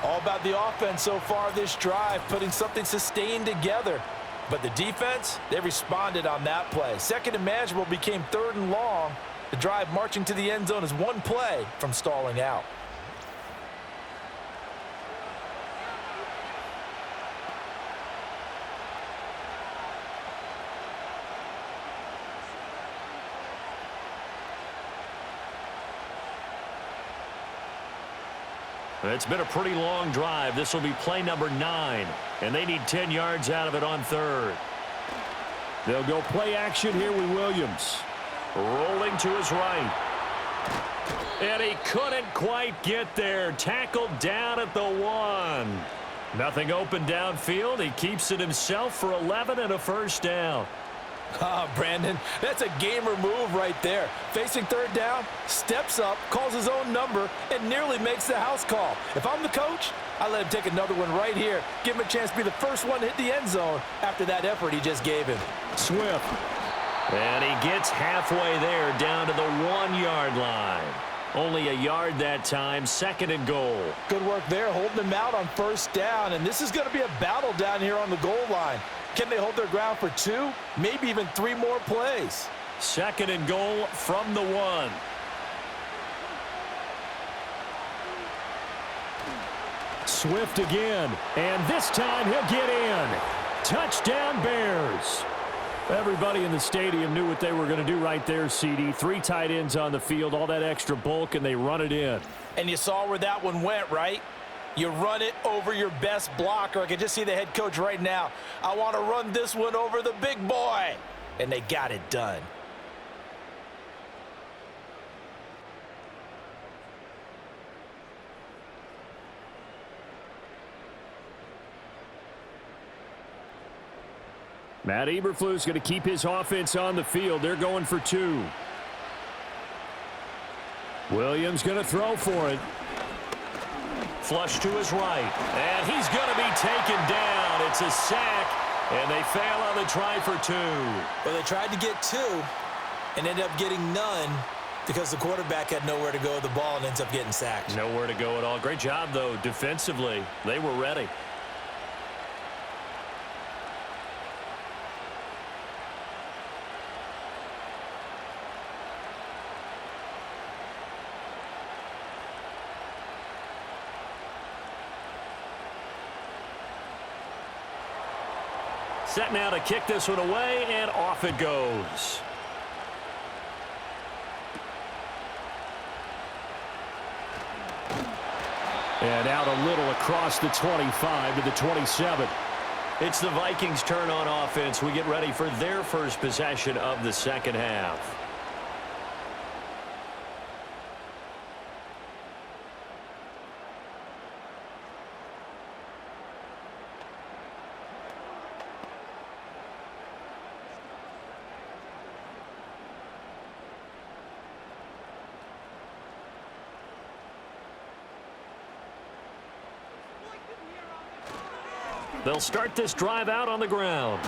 All about the offense so far this drive, putting something sustained together. But the defense, they responded on that play. 2nd and manageable became 3rd and long. The drive marching to the end zone is one play from stalling out. It's been a pretty long drive. This will be play number 9, and they need 10 yards out of it on 3rd. They'll go play action here with Williams. Rolling to his right. And he couldn't quite get there. Tackled down at the 1. Nothing open downfield. He keeps it himself for 11 and a 1st down. Brandon, that's a gamer move right there. Facing 3rd down, steps up, calls his own number, and nearly makes the house call. If I'm the coach, I let him take another one right here. Give him a chance to be the first one to hit the end zone after that effort he just gave him. Swift. And he gets halfway there down to the 1-yard line. Only a yard that time, 2nd and goal. Good work there, holding him out on 1st down, and this is going to be a battle down here on the goal line. Can they hold their ground for 2, maybe even 3 more plays? 2nd and goal from the 1. Swift again, and this time he'll get in. Touchdown Bears. Everybody in the stadium knew what they were going to do right there, CD. 3 tight ends on the field, all that extra bulk, and they run it in. And you saw where that one went, right? You run it over your best blocker. I can just see the head coach right now. I want to run this one over the big boy. And they got it done. Matt Eberflus going to keep his offense on the field. They're going for 2. Williams going to throw for it. Flush to his right. And he's going to be taken down. It's a sack, and they fail on the try for 2. Well, they tried to get 2 and ended up getting none because the quarterback had nowhere to go with the ball and ends up getting sacked. Nowhere to go at all. Great job, though, defensively. They were ready. Set now to kick this one away, and off it goes. And out a little across the 25 to the 27. It's the Vikings' turn on offense. We get ready for their first possession of the second half. They'll start this drive out on the ground.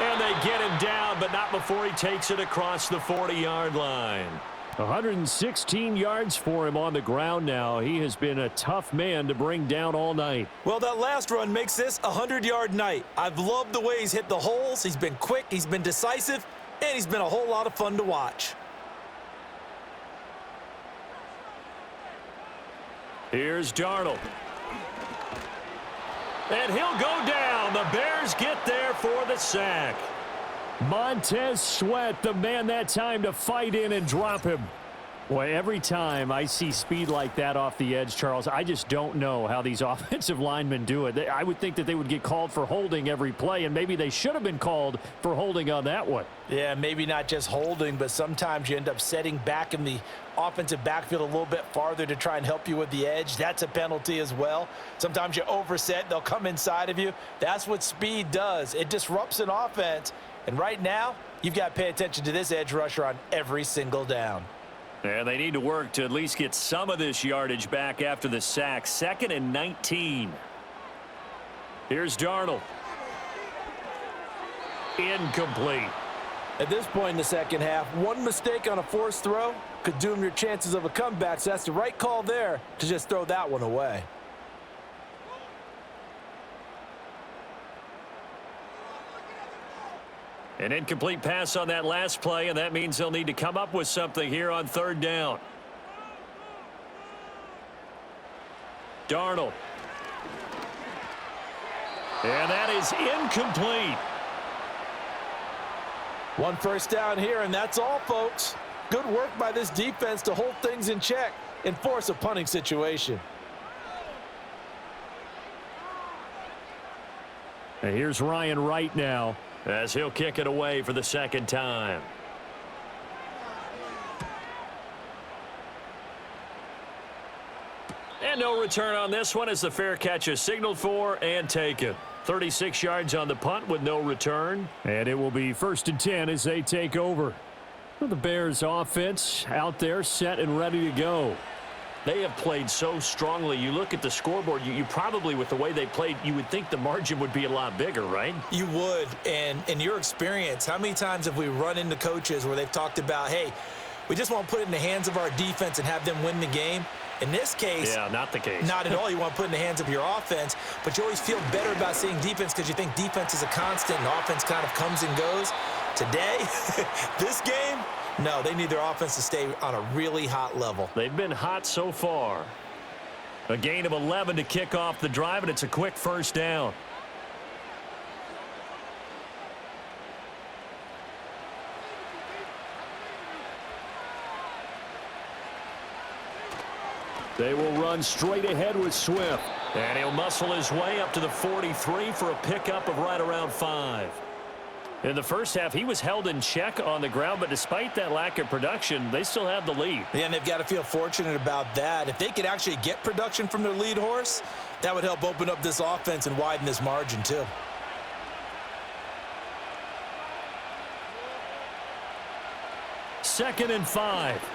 And they get him down, but not before he takes it across the 40-yard line. 116 yards for him on the ground now. He has been a tough man to bring down all night. Well, that last run makes this a 100-yard night. I've loved the way he's hit the holes. He's been quick, he's been decisive, and he's been a whole lot of fun to watch. Here's Darnold. And he'll go down. The Bears get there for the sack. Montez Sweat, the man that time to fight in and drop him. Boy, every time I see speed like that off the edge, Charles, I just don't know how these offensive linemen do it. I would think that they would get called for holding every play, and maybe they should have been called for holding on that one. Yeah, maybe not just holding, but sometimes you end up setting back in the offensive backfield a little bit farther to try and help you with the edge. That's a penalty as well. Sometimes you overset, they'll come inside of you. That's what speed does. It disrupts an offense, and right now, you've got to pay attention to this edge rusher on every single down. And they need to work to at least get some of this yardage back after the sack. 2nd and 19. Here's Darnold. Incomplete. At this point in the second half, one mistake on a forced throw could doom your chances of a comeback, so that's the right call there to just throw that one away. An incomplete pass on that last play, and that means they'll need to come up with something here on 3rd down. Darnold. And that is incomplete. One first down here, and that's all, folks. Good work by this defense to hold things in check and force a punting situation. And here's Ryan Wright now, as he'll kick it away for the 2nd time. And no return on this one as the fair catch is signaled for and taken. 36 yards on the punt with no return. And it will be 1st and 10 as they take over. The Bears offense out there set and ready to go. They have played so strongly. You look at the scoreboard, you probably, with the way they played, you would think the margin would be a lot bigger, right? You would. And in your experience, how many times have we run into coaches where they've talked about, hey, we just want to put it in the hands of our defense and have them win the game? In this case, yeah, not the case. Not at all. You want to put it in the hands of your offense, but you always feel better about seeing defense because you think defense is a constant and offense kind of comes and goes. Today, this game, no, they need their offense to stay on a really hot level. They've been hot so far. A gain of 11 to kick off the drive, and it's a quick 1st down. They will run straight ahead with Swift. And he'll muscle his way up to the 43 for a pickup of right around 5. In the first half, he was held in check on the ground, but despite that lack of production, they still have the lead. Yeah, and they've got to feel fortunate about that. If they could actually get production from their lead horse, that would help open up this offense and widen this margin too. 2nd and 5.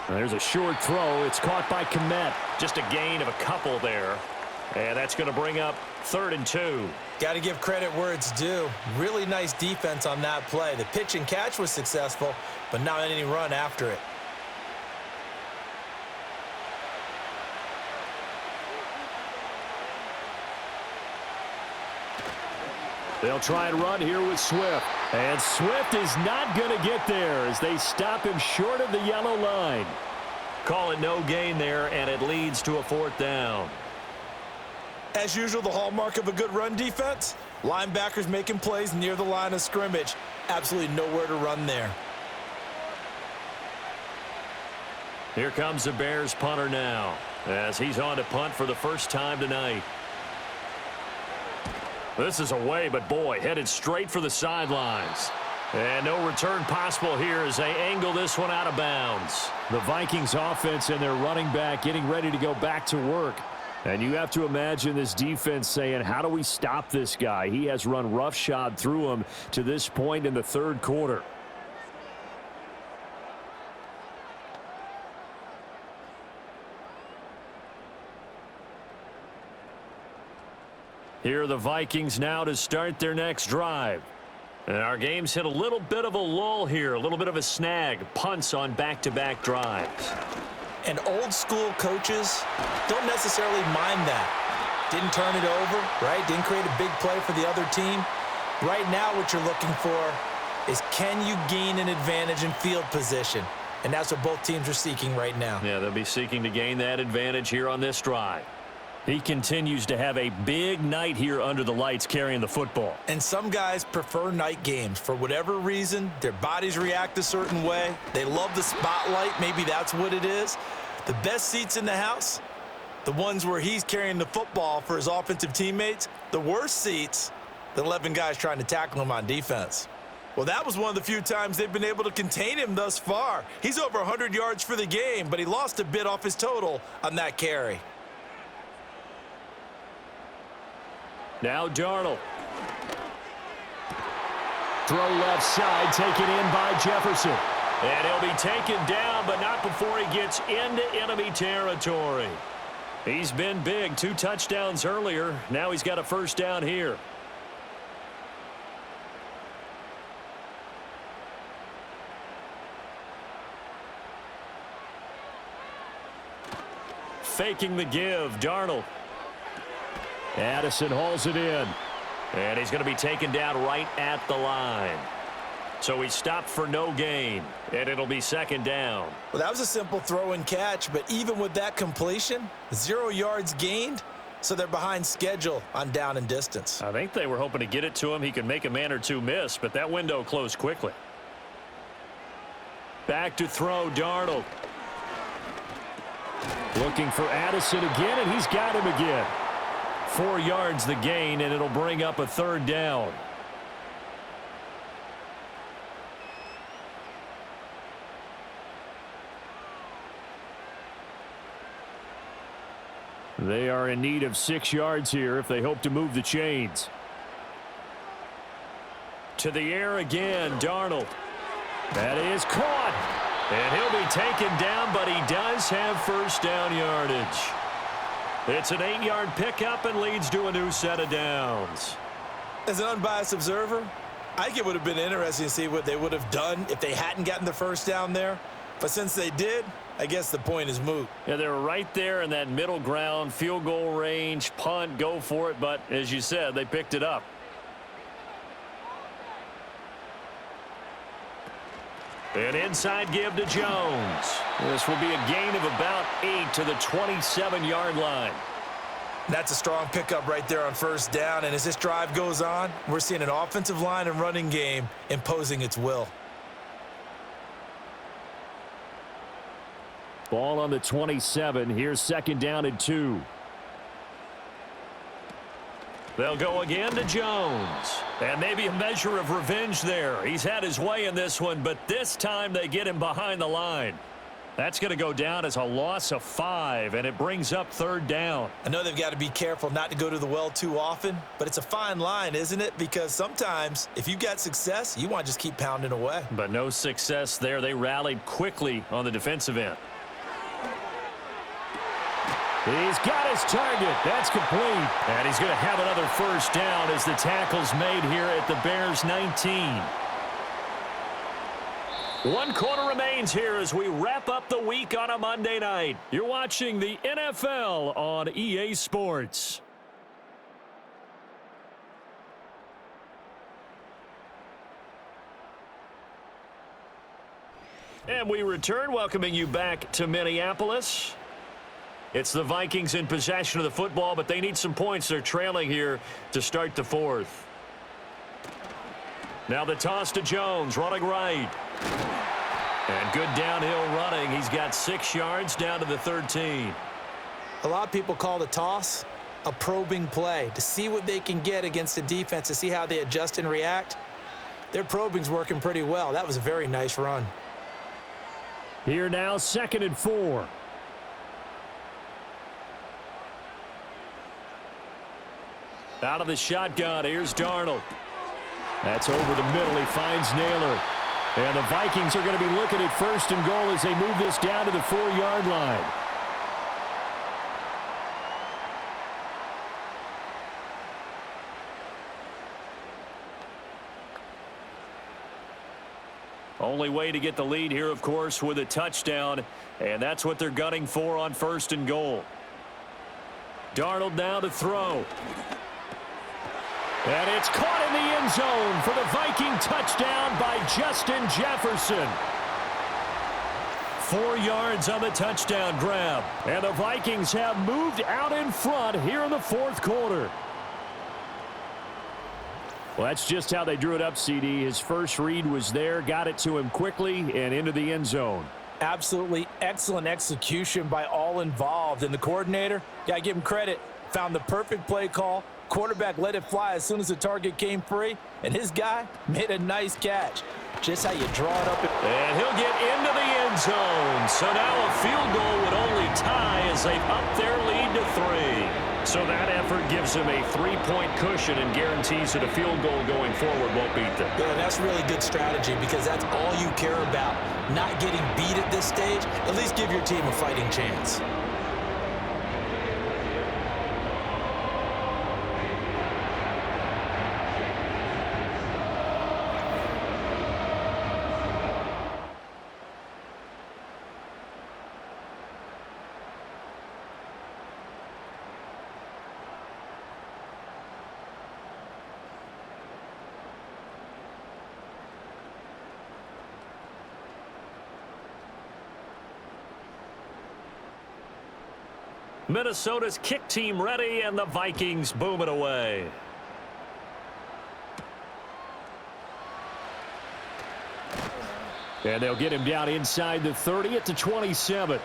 There's a short throw. It's caught by Kmet. Just a gain of a couple there. And that's going to bring up 3rd and 2. Got to give credit where it's due. Really nice defense on that play. The pitch and catch was successful, but not any run after it. They'll try and run here with Swift. And Swift is not going to get there as they stop him short of the yellow line. Call it no gain there, and it leads to a 4th down. As usual, the hallmark of a good run defense, linebackers making plays near the line of scrimmage. Absolutely nowhere to run there. Here comes the Bears punter now as he's on to punt for the first time tonight. This is away, but boy, headed straight for the sidelines. And no return possible here as they angle this one out of bounds. The Vikings offense and their running back getting ready to go back to work. And you have to imagine this defense saying, how do we stop this guy? He has run roughshod through him to this point in the 3rd quarter. Here are the Vikings now to start their next drive. And our game's hit a little bit of a lull here, a little bit of a snag. Punts on back-to-back drives. And old school coaches don't necessarily mind that. Didn't turn it over, right? Didn't create a big play for the other team. Right now what you're looking for is, can you gain an advantage in field position? And that's what both teams are seeking right now. Yeah, they'll be seeking to gain that advantage here on this drive. He continues to have a big night here under the lights carrying the football. And some guys prefer night games. For whatever reason, their bodies react a certain way. They love the spotlight. Maybe that's what it is. The best seats in the house, the ones where he's carrying the football for his offensive teammates. The worst seats, the 11 guys trying to tackle him on defense. Well, that was one of the few times they've been able to contain him thus far. He's over 100 yards for the game, but he lost a bit off his total on that carry. Now Darnold. Throw left side, taken in by Jefferson. And he'll be taken down, but not before he gets into enemy territory. He's been big. 2 touchdowns earlier. Now he's got a 1st down here. Faking the give, Darnold. Addison hauls it in. And he's going to be taken down right at the line. So he stopped for no gain, and it'll be 2nd down. Well, that was a simple throw and catch, but even with that completion, 0 yards gained, so they're behind schedule on down and distance. I think they were hoping to get it to him. He could make a man or two miss, but that window closed quickly. Back to throw, Darnold. Looking for Addison again, and he's got him again. 4 yards the gain, and it'll bring up a 3rd down. They are in need of 6 yards here if they hope to move the chains. To the air again, Darnold. That is caught. And he'll be taken down, but he does have 1st down yardage. It's an 8-yard pickup and leads to a new set of downs. As an unbiased observer, I think it would have been interesting to see what they would have done if they hadn't gotten the 1st down there. But since they did, I guess the point is moot. Yeah, they were right there in that middle ground, field goal range, punt, go for it. But as you said, they picked it up. An inside give to Jones. This will be a gain of about 8 to the 27-yard line. That's a strong pickup right there on 1st down. And as this drive goes on, we're seeing an offensive line and running game imposing its will. Ball on the 27. Here's 2nd down and 2. They'll go again to Jones. And maybe a measure of revenge there. He's had his way in this one, but this time they get him behind the line. That's going to go down as a loss of 5, and it brings up 3rd down. I know they've got to be careful not to go to the well too often, but it's a fine line, isn't it? Because sometimes if you've got success, you want to just keep pounding away. But no success there. They rallied quickly on the defensive end. He's got his target. That's complete. And he's going to have another 1st down as the tackle's made here at the Bears' 19. 1 quarter remains here as we wrap up the week on a Monday night. You're watching the NFL on EA Sports. And we return, welcoming you back to Minneapolis. It's the Vikings in possession of the football, but they need some points. They're trailing here to start the 4th. Now the toss to Jones, running right. And good downhill running. He's got 6 yards down to the 13. A lot of people call the toss a probing play to see what they can get against the defense, to see how they adjust and react. Their probing's working pretty well. That was a very nice run. Here now, 2nd and 4. Out of the shotgun, here's Darnold. That's over the middle. He finds Naylor. And the Vikings are going to be looking at 1st and goal as they move this down to the 4-yard line. Only way to get the lead here, of course, with a touchdown. And that's what they're gunning for on 1st and goal. Darnold now to throw. And it's caught in the end zone for the Viking touchdown by Justin Jefferson. 4 yards on the touchdown grab. And the Vikings have moved out in front here in the 4th quarter. Well, that's just how they drew it up, CD. His first read was there, got it to him quickly, and into the end zone. Absolutely excellent execution by all involved. And the coordinator, got to give him credit, found the perfect play call. Quarterback let it fly as soon as the target came free, and his guy made a nice catch. Just how you draw it up. And he'll get into the end zone. So now a field goal would only tie as they've upped their lead to 3. So that effort gives them a 3-point cushion and guarantees that a field goal going forward won't beat them. Yeah, that's really good strategy because that's all you care about. Not getting beat at this stage, at least give your team a fighting chance. Minnesota's kick team ready, and the Vikings boom it away. And they'll get him down inside the 30 at the 27.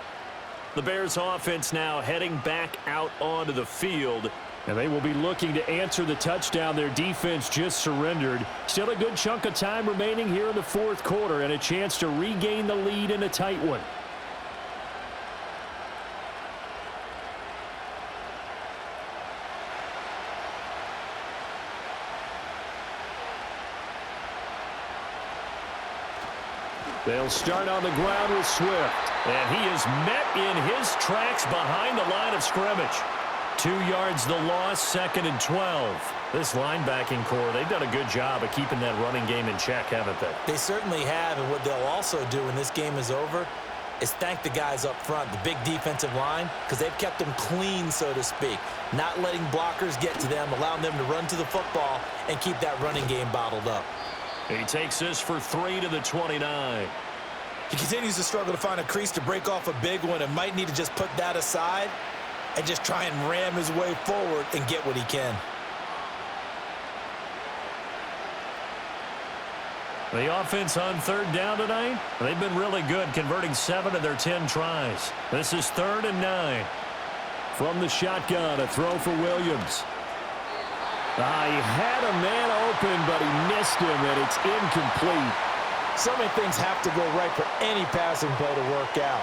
The Bears offense now heading back out onto the field. And they will be looking to answer the touchdown their defense just surrendered. Still a good chunk of time remaining here in the 4th quarter and a chance to regain the lead in a tight one. They'll start on the ground with Swift. And he is met in his tracks behind the line of scrimmage. 2 yards the loss, 2nd and 12. This linebacking core, they've done a good job of keeping that running game in check, haven't they? They certainly have, and what they'll also do when this game is over is thank the guys up front, the big defensive line, because they've kept them clean, so to speak. Not letting blockers get to them, allowing them to run to the football and keep that running game bottled up. He takes this for 3 to the 29. He continues to struggle to find a crease to break off a big one and might need to just put that aside and just try and ram his way forward and get what he can. The offense on 3rd down tonight, they've been really good, converting 7 of their 10 tries. This is 3rd and 9. From the shotgun, a throw for Williams. He had a man open, but he missed him, and it's incomplete. So many things have to go right for any passing play to work out.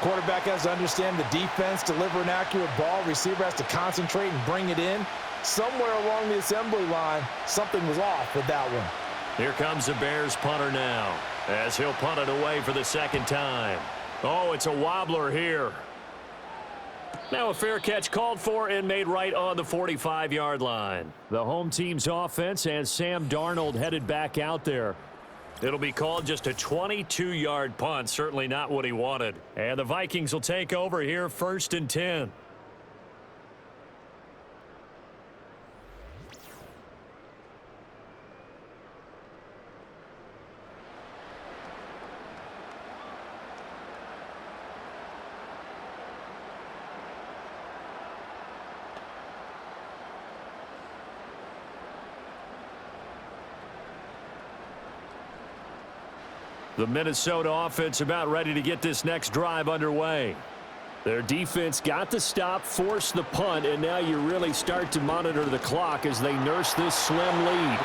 Quarterback has to understand the defense, deliver an accurate ball. Receiver has to concentrate and bring it in. Somewhere along the assembly line, something was off with that one. Here comes the Bears punter now, as he'll punt it away for the second time. Oh, it's a wobbler here. Now a fair catch called for and made right on the 45-yard line. The home team's offense has Sam Darnold headed back out there. It'll be called just a 22-yard punt. Certainly not what he wanted. And the Vikings will take over here, 1st and 10. The Minnesota offense about ready to get this next drive underway. Their defense got the stop, forced the punt, and now you really start to monitor the clock as they nurse this slim lead.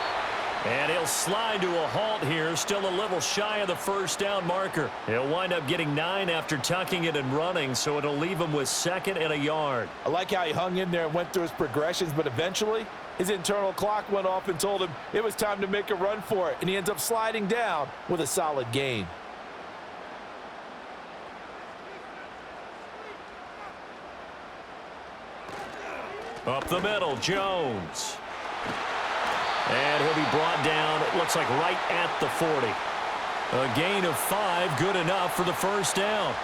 And he'll slide to a halt here, still a little shy of the first down marker. He'll wind up getting 9 after tucking it and running, so it'll leave him with 2nd and a yard. I like how he hung in there and went through his progressions, but eventually his internal clock went off and told him it was time to make a run for it, and he ends up sliding down with a solid gain. Up the middle, Jones. And he'll be brought down, it looks like right at the 40. A gain of 5, good enough for the first down.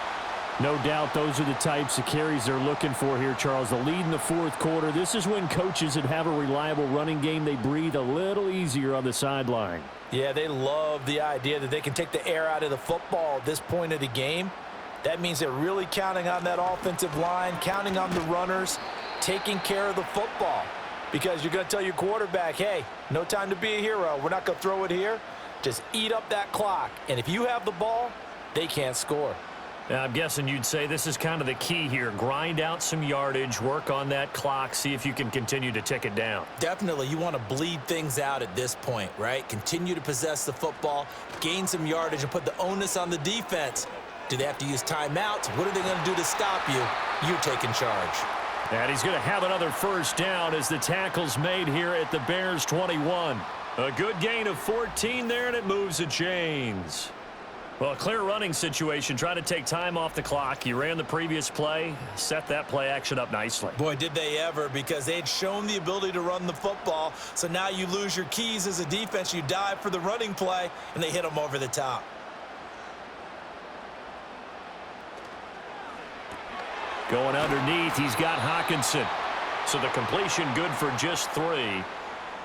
No doubt those are the types of carries they're looking for here, Charles. The lead in the 4th quarter. This is when coaches that have a reliable running game, they breathe a little easier on the sideline. Yeah, they love the idea that they can take the air out of the football at this point of the game. That means they're really counting on that offensive line, counting on the runners, taking care of the football. Because you're going to tell your quarterback, hey, no time to be a hero. We're not going to throw it here. Just eat up that clock. And if you have the ball, they can't score. I'm guessing you'd say this is kind of the key here. Grind out some yardage, work on that clock, see if you can continue to tick it down. Definitely, you want to bleed things out at this point, right? Continue to possess the football, gain some yardage, and put the onus on the defense. Do they have to use timeouts? What are they going to do to stop you? You're taking charge. And he's going to have another first down as the tackle's made here at the Bears 21. A good gain of 14 there, and it moves the chains. Well, a clear running situation. Try to take time off the clock. You ran the previous play, set that play action up nicely. Boy, did they ever, because they'd shown the ability to run the football. So now you lose your keys as a defense. You dive for the running play, and they hit them over the top. Going underneath, he's got Hawkinson. So the completion good for just 3.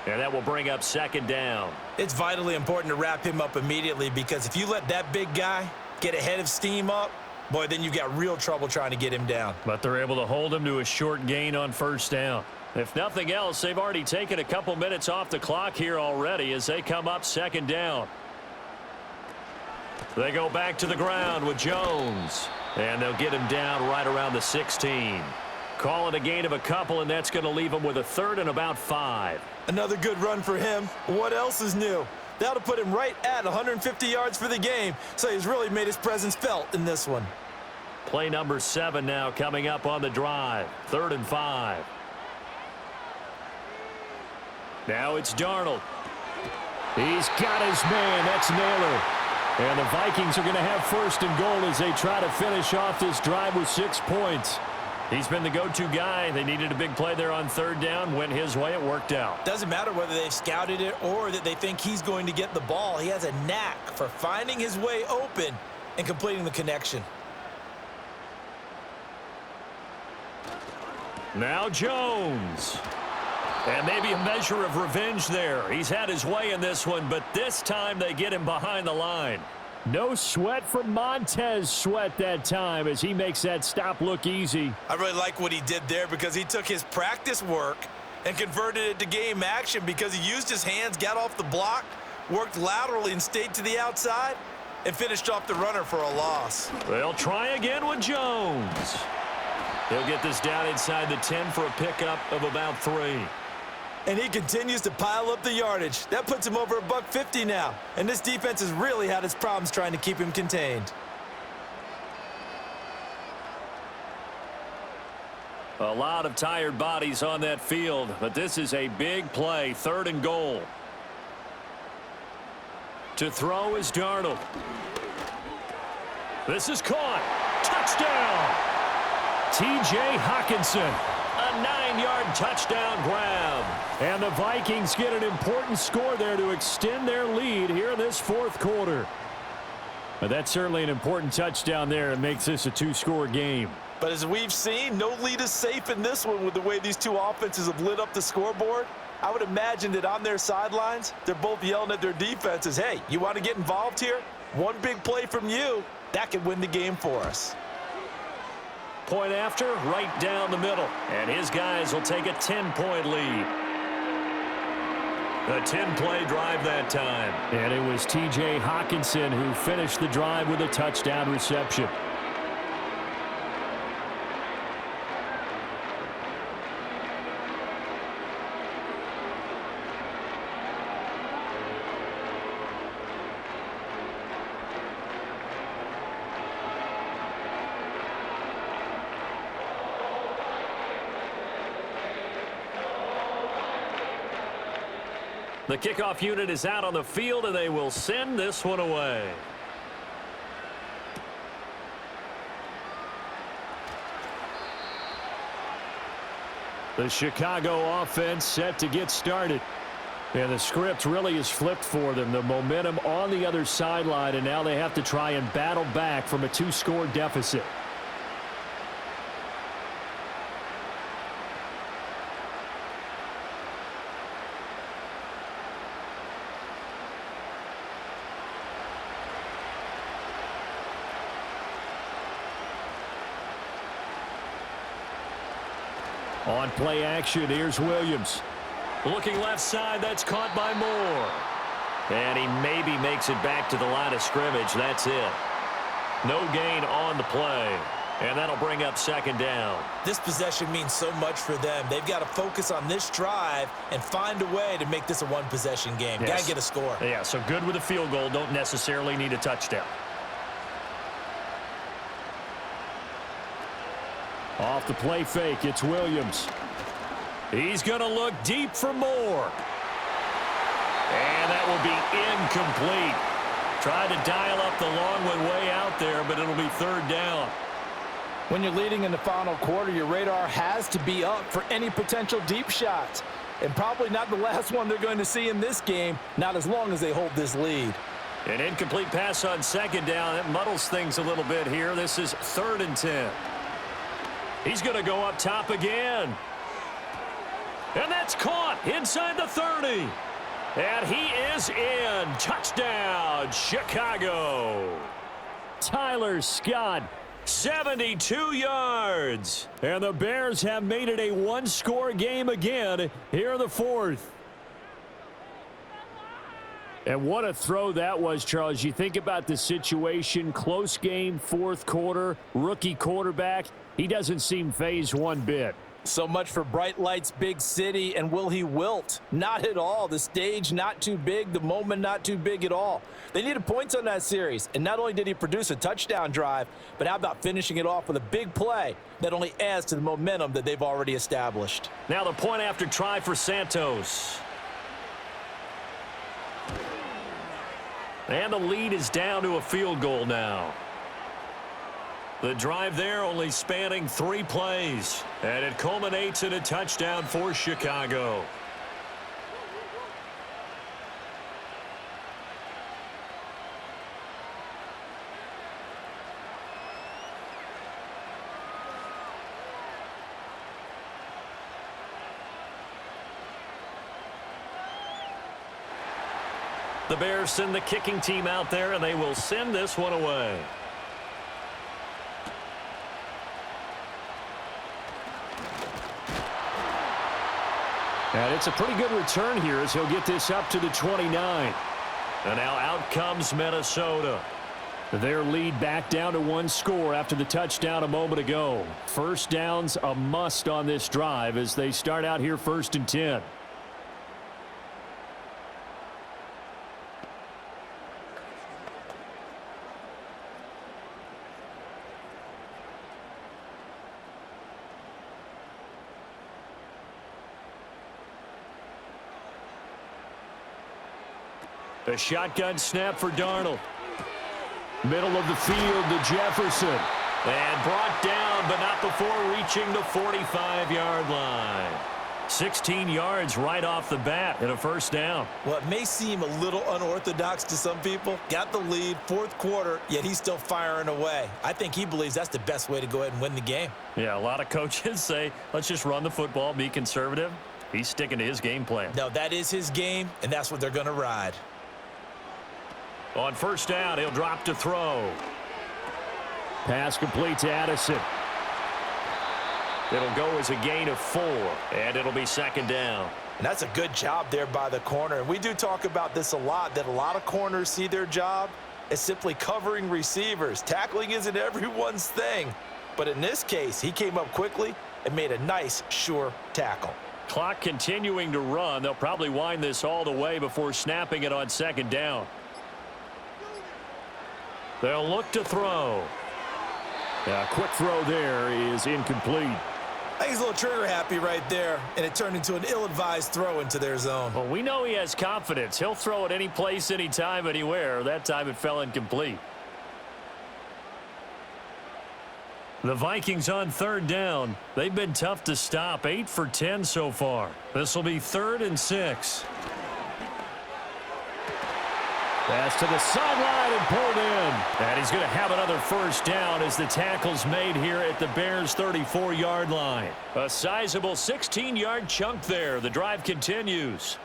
And that will bring up 2nd down. It's vitally important to wrap him up immediately, because if you let that big guy get a head of steam up, boy, then you've got real trouble trying to get him down. But they're able to hold him to a short gain on first down. If nothing else, they've already taken a couple minutes off the clock here already as they come up 2nd down. They go back to the ground with Jones. And they'll get him down right around the 16. Call it a gain of a couple, and that's going to leave him with a 3rd and about 5. Another good run for him. What else is new? That'll put him right at 150 yards for the game, so he's really made his presence felt in this one. Play number 7 now coming up on the drive. 3rd and 5. Now it's Darnold. He's got his man. That's Naylor. And the Vikings are going to have 1st and goal as they try to finish off this drive with 6 points. He's been the go-to guy. They needed a big play there on 3rd down. Went his way. It worked out. Doesn't matter whether they've scouted it or that they think he's going to get the ball. He has a knack for finding his way open and completing the connection. Now Jones. And maybe a measure of revenge there. He's had his way in this one, but this time they get him behind the line. No sweat from Montez Sweat that time as he makes that stop look easy. I really like what he did there, because he took his practice work and converted it to game action, because he used his hands, got off the block, worked laterally and stayed to the outside, and finished off the runner for a loss. They'll try again with Jones. He'll get this down inside the 10 for a pickup of about 3. And he continues to pile up the yardage. That puts him over $150 now. And this defense has really had its problems trying to keep him contained. A lot of tired bodies on that field, but this is a big play, 3rd and goal. To throw is Darnold. This is caught. Touchdown! T.J. Hockenson. A 9-yard touchdown grab. And the Vikings get an important score there to extend their lead here in this 4th quarter. But that's certainly an important touchdown there. It makes this a 2-score game. But as we've seen, no lead is safe in this one with the way these two offenses have lit up the scoreboard. I would imagine that on their sidelines, they're both yelling at their defenses, hey, you want to get involved here? One big play from you, that could win the game for us. Point after, right down the middle. And his guys will take a 10-point lead. A 10-play drive that time. And it was T.J. Hockenson who finished the drive with a touchdown reception. The kickoff unit is out on the field, and they will send this one away. The Chicago offense set to get started. And the script really is flipped for them. The momentum on the other sideline, and now they have to try and battle back from a 2-score deficit. On play action, here's Williams. Looking left side, that's caught by Moore. And he maybe makes it back to the line of scrimmage. That's it. No gain on the play. And that'll bring up 2nd down. This possession means so much for them. They've got to focus on this drive and find a way to make this a one-possession game. Yes. Got to get a score. Yeah, so good with a field goal. Don't necessarily need a touchdown. Off the play fake, it's Williams. He's going to look deep for Moore. And that will be incomplete. Tried to dial up the long one way out there, but it'll be 3rd down. When you're leading in the final quarter, your radar has to be up for any potential deep shots. And probably not the last one they're going to see in this game, not as long as they hold this lead. An incomplete pass on 2nd down. That muddles things a little bit here. This is 3rd and 10. He's going to go up top again. And that's caught inside the 30. And he is in. Touchdown, Chicago. Tyler Scott. 72 yards. And the Bears have made it a 1-score game again here in the 4th. And what a throw that was, Charles. You think about the situation, close game, 4th quarter, rookie quarterback. He doesn't seem fazed one bit. So much for bright lights, big city, and will he wilt? Not at all. The stage not too big, the moment not too big at all. They needed points on that series, and not only did he produce a touchdown drive, but how about finishing it off with a big play that only adds to the momentum that they've already established. Now the point after try for Santos. And the lead is down to a field goal now. The drive there only spanning 3 plays. And it culminates in a touchdown for Chicago. The Bears send the kicking team out there, and they will send this one away. And it's a pretty good return here as he'll get this up to the 29. And now out comes Minnesota. Their lead back down to 1 score after the touchdown a moment ago. First down's a must on this drive as they start out here 1st and 10. A shotgun snap for Darnold. Middle of the field to Jefferson. And brought down, but not before reaching the 45-yard line. 16 yards right off the bat and a first down. Well, it may seem a little unorthodox to some people. Got the lead, fourth quarter, yet he's still firing away. I think he believes that's the best way to go ahead and win the game. Yeah, a lot of coaches say, let's just run the football, be conservative. He's sticking to his game plan. No, that is his game, and that's what they're going to ride. On first down, he'll drop to throw. Pass complete to Addison. It'll go as a gain of 4, and it'll be second down. And that's a good job there by the corner. And we do talk about this a lot, that a lot of corners see their job as simply covering receivers. Tackling isn't everyone's thing. But in this case, he came up quickly and made a nice, sure tackle. Clock continuing to run. They'll probably wind this all the way before snapping it on second down. They'll look to throw. A quick throw there is incomplete. I think he's a little trigger happy right there, and it turned into an ill-advised throw into their zone. Well, we know he has confidence. He'll throw it any place, anytime, anywhere. That time it fell incomplete. The Vikings on third down. They've been tough to stop. 8 for 10 so far. This will be 3rd and 6. Pass to the sideline and pulled in. And he's going to have another first down as the tackle's made here at the Bears' 34-yard line. A sizable 16-yard chunk there. The drive continues.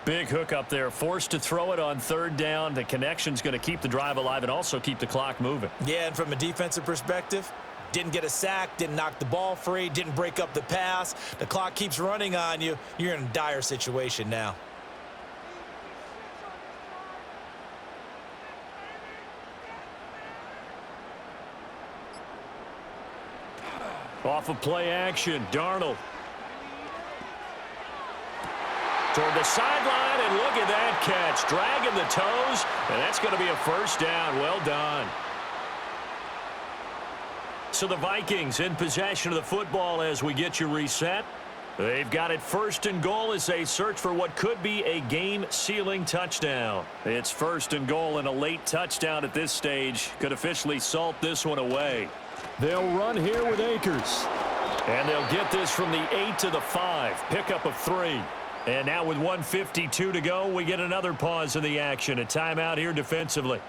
Big hook up there, forced to throw it on third down. The connection's going to keep the drive alive and also keep the clock moving. Yeah, and from a defensive perspective, didn't get a sack, didn't knock the ball free, didn't break up the pass. The clock keeps running on you. You're in a dire situation now. Off of play action, Darnold. Toward the sideline, and look at that catch. Dragging the toes, and that's going to be a first down. Well done. So the Vikings in possession of the football as we get you reset. They've got it 1st and goal as they search for what could be a game-sealing touchdown. It's 1st and goal, and a late touchdown at this stage could officially salt this one away. They'll run here with Akers. And they'll get this from the 8 to the 5. Pickup of 3. And now with 1:52 to go, we get another pause in the action. A timeout here defensively.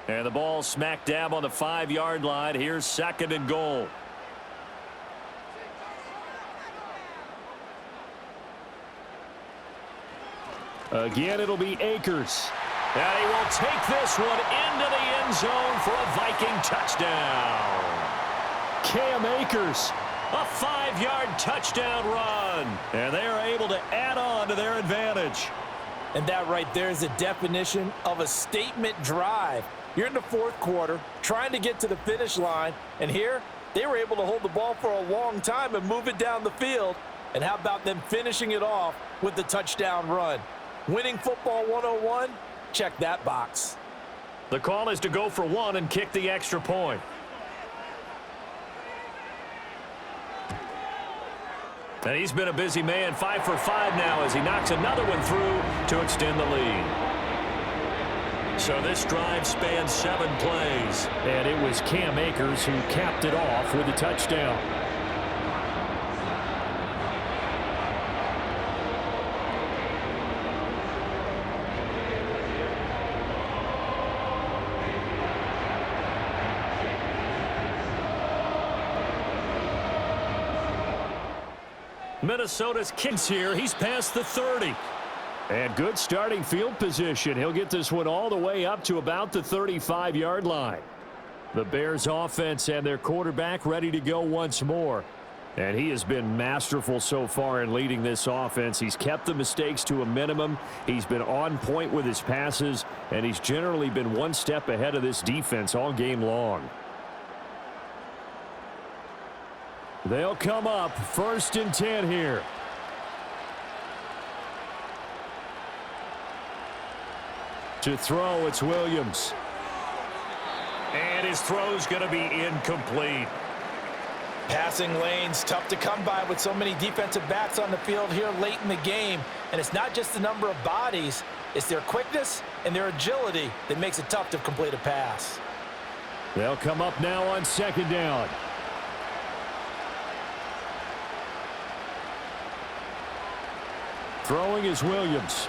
And the ball smack dab on the 5-yard line. Here's 2nd and goal. Again, it'll be Akers. And he will take this one into the end zone for a Viking touchdown. Cam Akers. A 5-yard touchdown run. And they are able to add on to their advantage. And that right there is the definition of a statement drive. You're in the fourth quarter, trying to get to the finish line, and here they were able to hold the ball for a long time and move it down the field. And how about them finishing it off with the touchdown run? Winning football 101, check that box. The call is to go for 1 and kick the extra point. And he's been a busy man, 5 for 5 now as he knocks another one through to extend the lead. So this drive spans 7 plays. And it was Cam Akers who capped it off with a touchdown. Minnesota's kicks here. He's past the 30. And good starting field position. He'll get this one all the way up to about the 35-yard line. The Bears offense and their quarterback ready to go once more. And he has been masterful so far in leading this offense. He's kept the mistakes to a minimum. He's been on point with his passes. And he's generally been one step ahead of this defense all game long. They'll come up 1st and 10 here. To throw, it's Williams. And his throw's going to be incomplete. Passing lanes, tough to come by with so many defensive backs on the field here late in the game. And it's not just the number of bodies, it's their quickness and their agility that makes it tough to complete a pass. They'll come up now on second down. Throwing is Williams.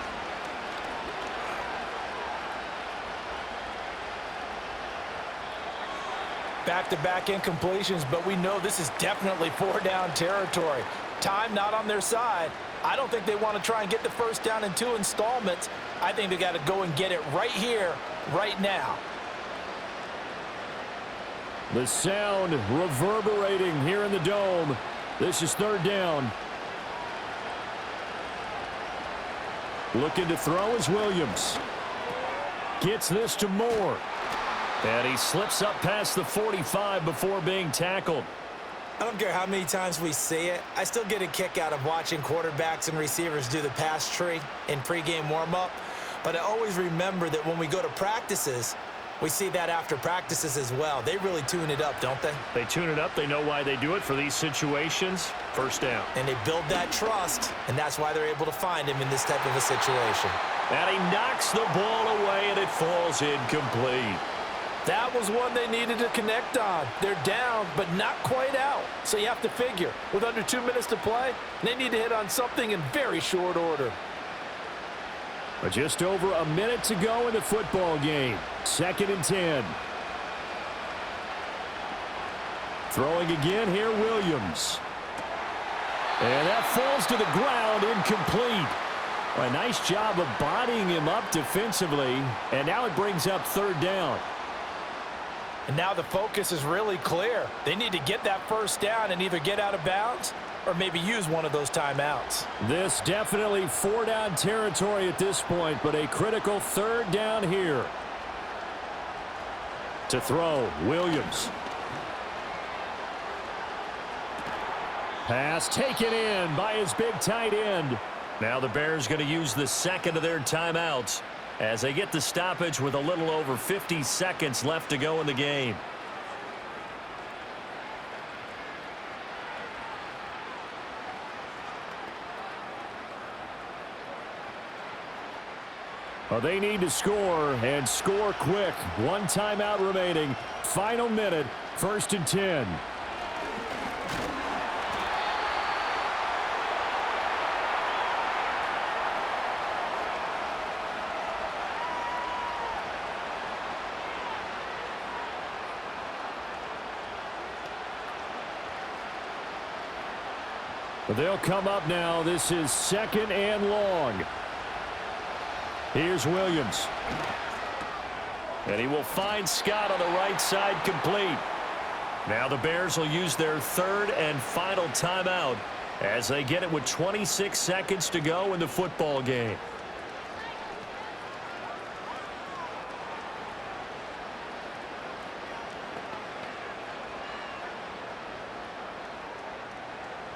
Back-to-back incompletions, but we know this is definitely four-down territory. Time not on their side. I don't think they want to try and get the first down in 2 installments. I think they got to go and get it right here, right now. The sound reverberating here in the dome. This is third down. Looking to throw is Williams. Gets this to Moore. And he slips up past the 45 before being tackled. I don't care how many times we see it. I still get a kick out of watching quarterbacks and receivers do the pass tree in pregame warm-up. But I always remember that when we go to practices, we see that after practices as well. They really tune it up, don't they? They tune it up. They know why they do it for these situations. First down. And they build that trust, and that's why they're able to find him in this type of a situation. And he knocks the ball away, and it falls incomplete. That was one they needed to connect on. They're down, but not quite out. So you have to figure, with under 2 minutes to play, they need to hit on something in very short order. But just over a minute to go in the football game. 2nd and 10. Throwing again here, Williams. And that falls to the ground, incomplete. A nice job of bodying him up defensively, and now it brings up third down. And now the focus is really clear. They need to get that first down and either get out of bounds or maybe use one of those timeouts. This definitely 4-down territory at this point, but a critical third down here. To throw, Williams. Pass taken in by his big tight end. Now the Bears going to use the second of their timeouts as they get the stoppage with a little over 50 seconds left to go in the game. Well, they need to score, and score quick. 1 timeout remaining. Final minute, 1st and 10. They'll come up now. This is 2nd and long. Here's Williams. And he will find Scott on the right side, complete. Now the Bears will use their 3rd and final timeout as they get it with 26 seconds to go in the football game.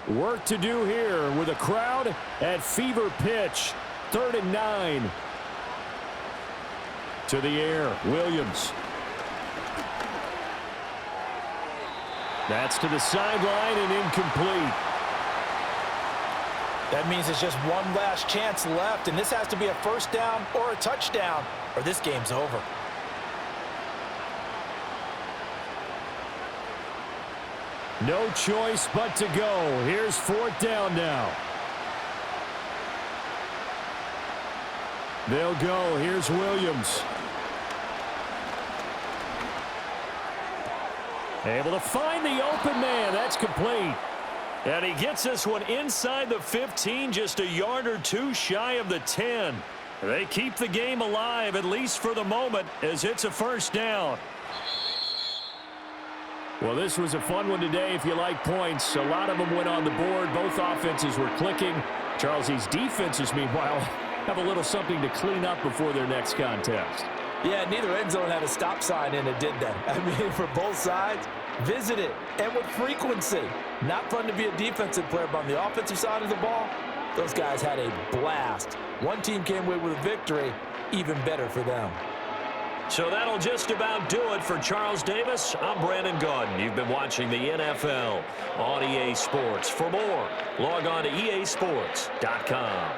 Work to do here with a crowd at fever pitch. 3rd and 9. To the air, Williams. That's to the sideline and incomplete. That means it's just one last chance left, and this has to be a first down or a touchdown, or this game's over. No choice but to go. Here's 4th down now. They'll go. Here's Williams. Able to find the open man. That's complete. And he gets this one inside the 15, just a yard or 2 shy of the 10. They keep the game alive, at least for the moment, as it's a first down. Well, this was a fun one today if you like points. A lot of them went on the board. Both offenses were clicking. Charles, these defenses, meanwhile, have a little something to clean up before their next contest. Yeah, neither end zone had a stop sign in it, did they? I mean, for both sides, visit it, and with frequency. Not fun to be a defensive player, but on the offensive side of the ball, those guys had a blast. One team came away with a victory, even better for them. So that'll just about do it for Charles Davis. I'm Brandon Gaudin. You've been watching the NFL on EA Sports. For more, log on to easports.com.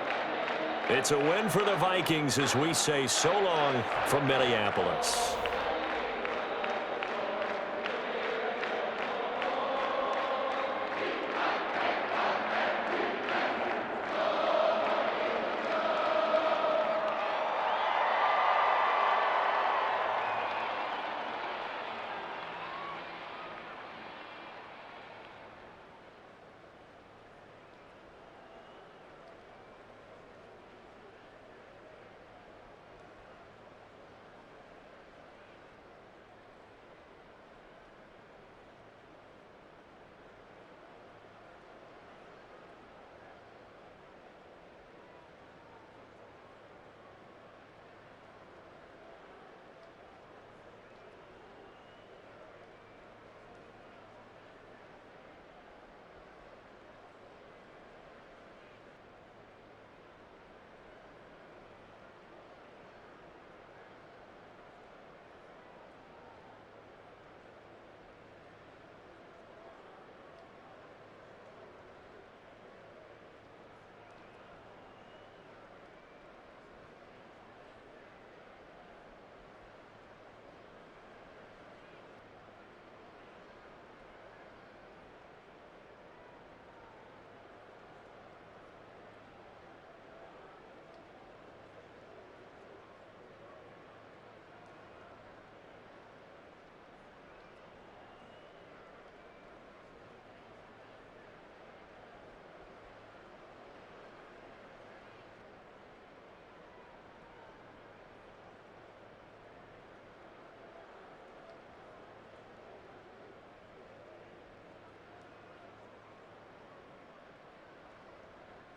It's a win for the Vikings as we say so long from Minneapolis.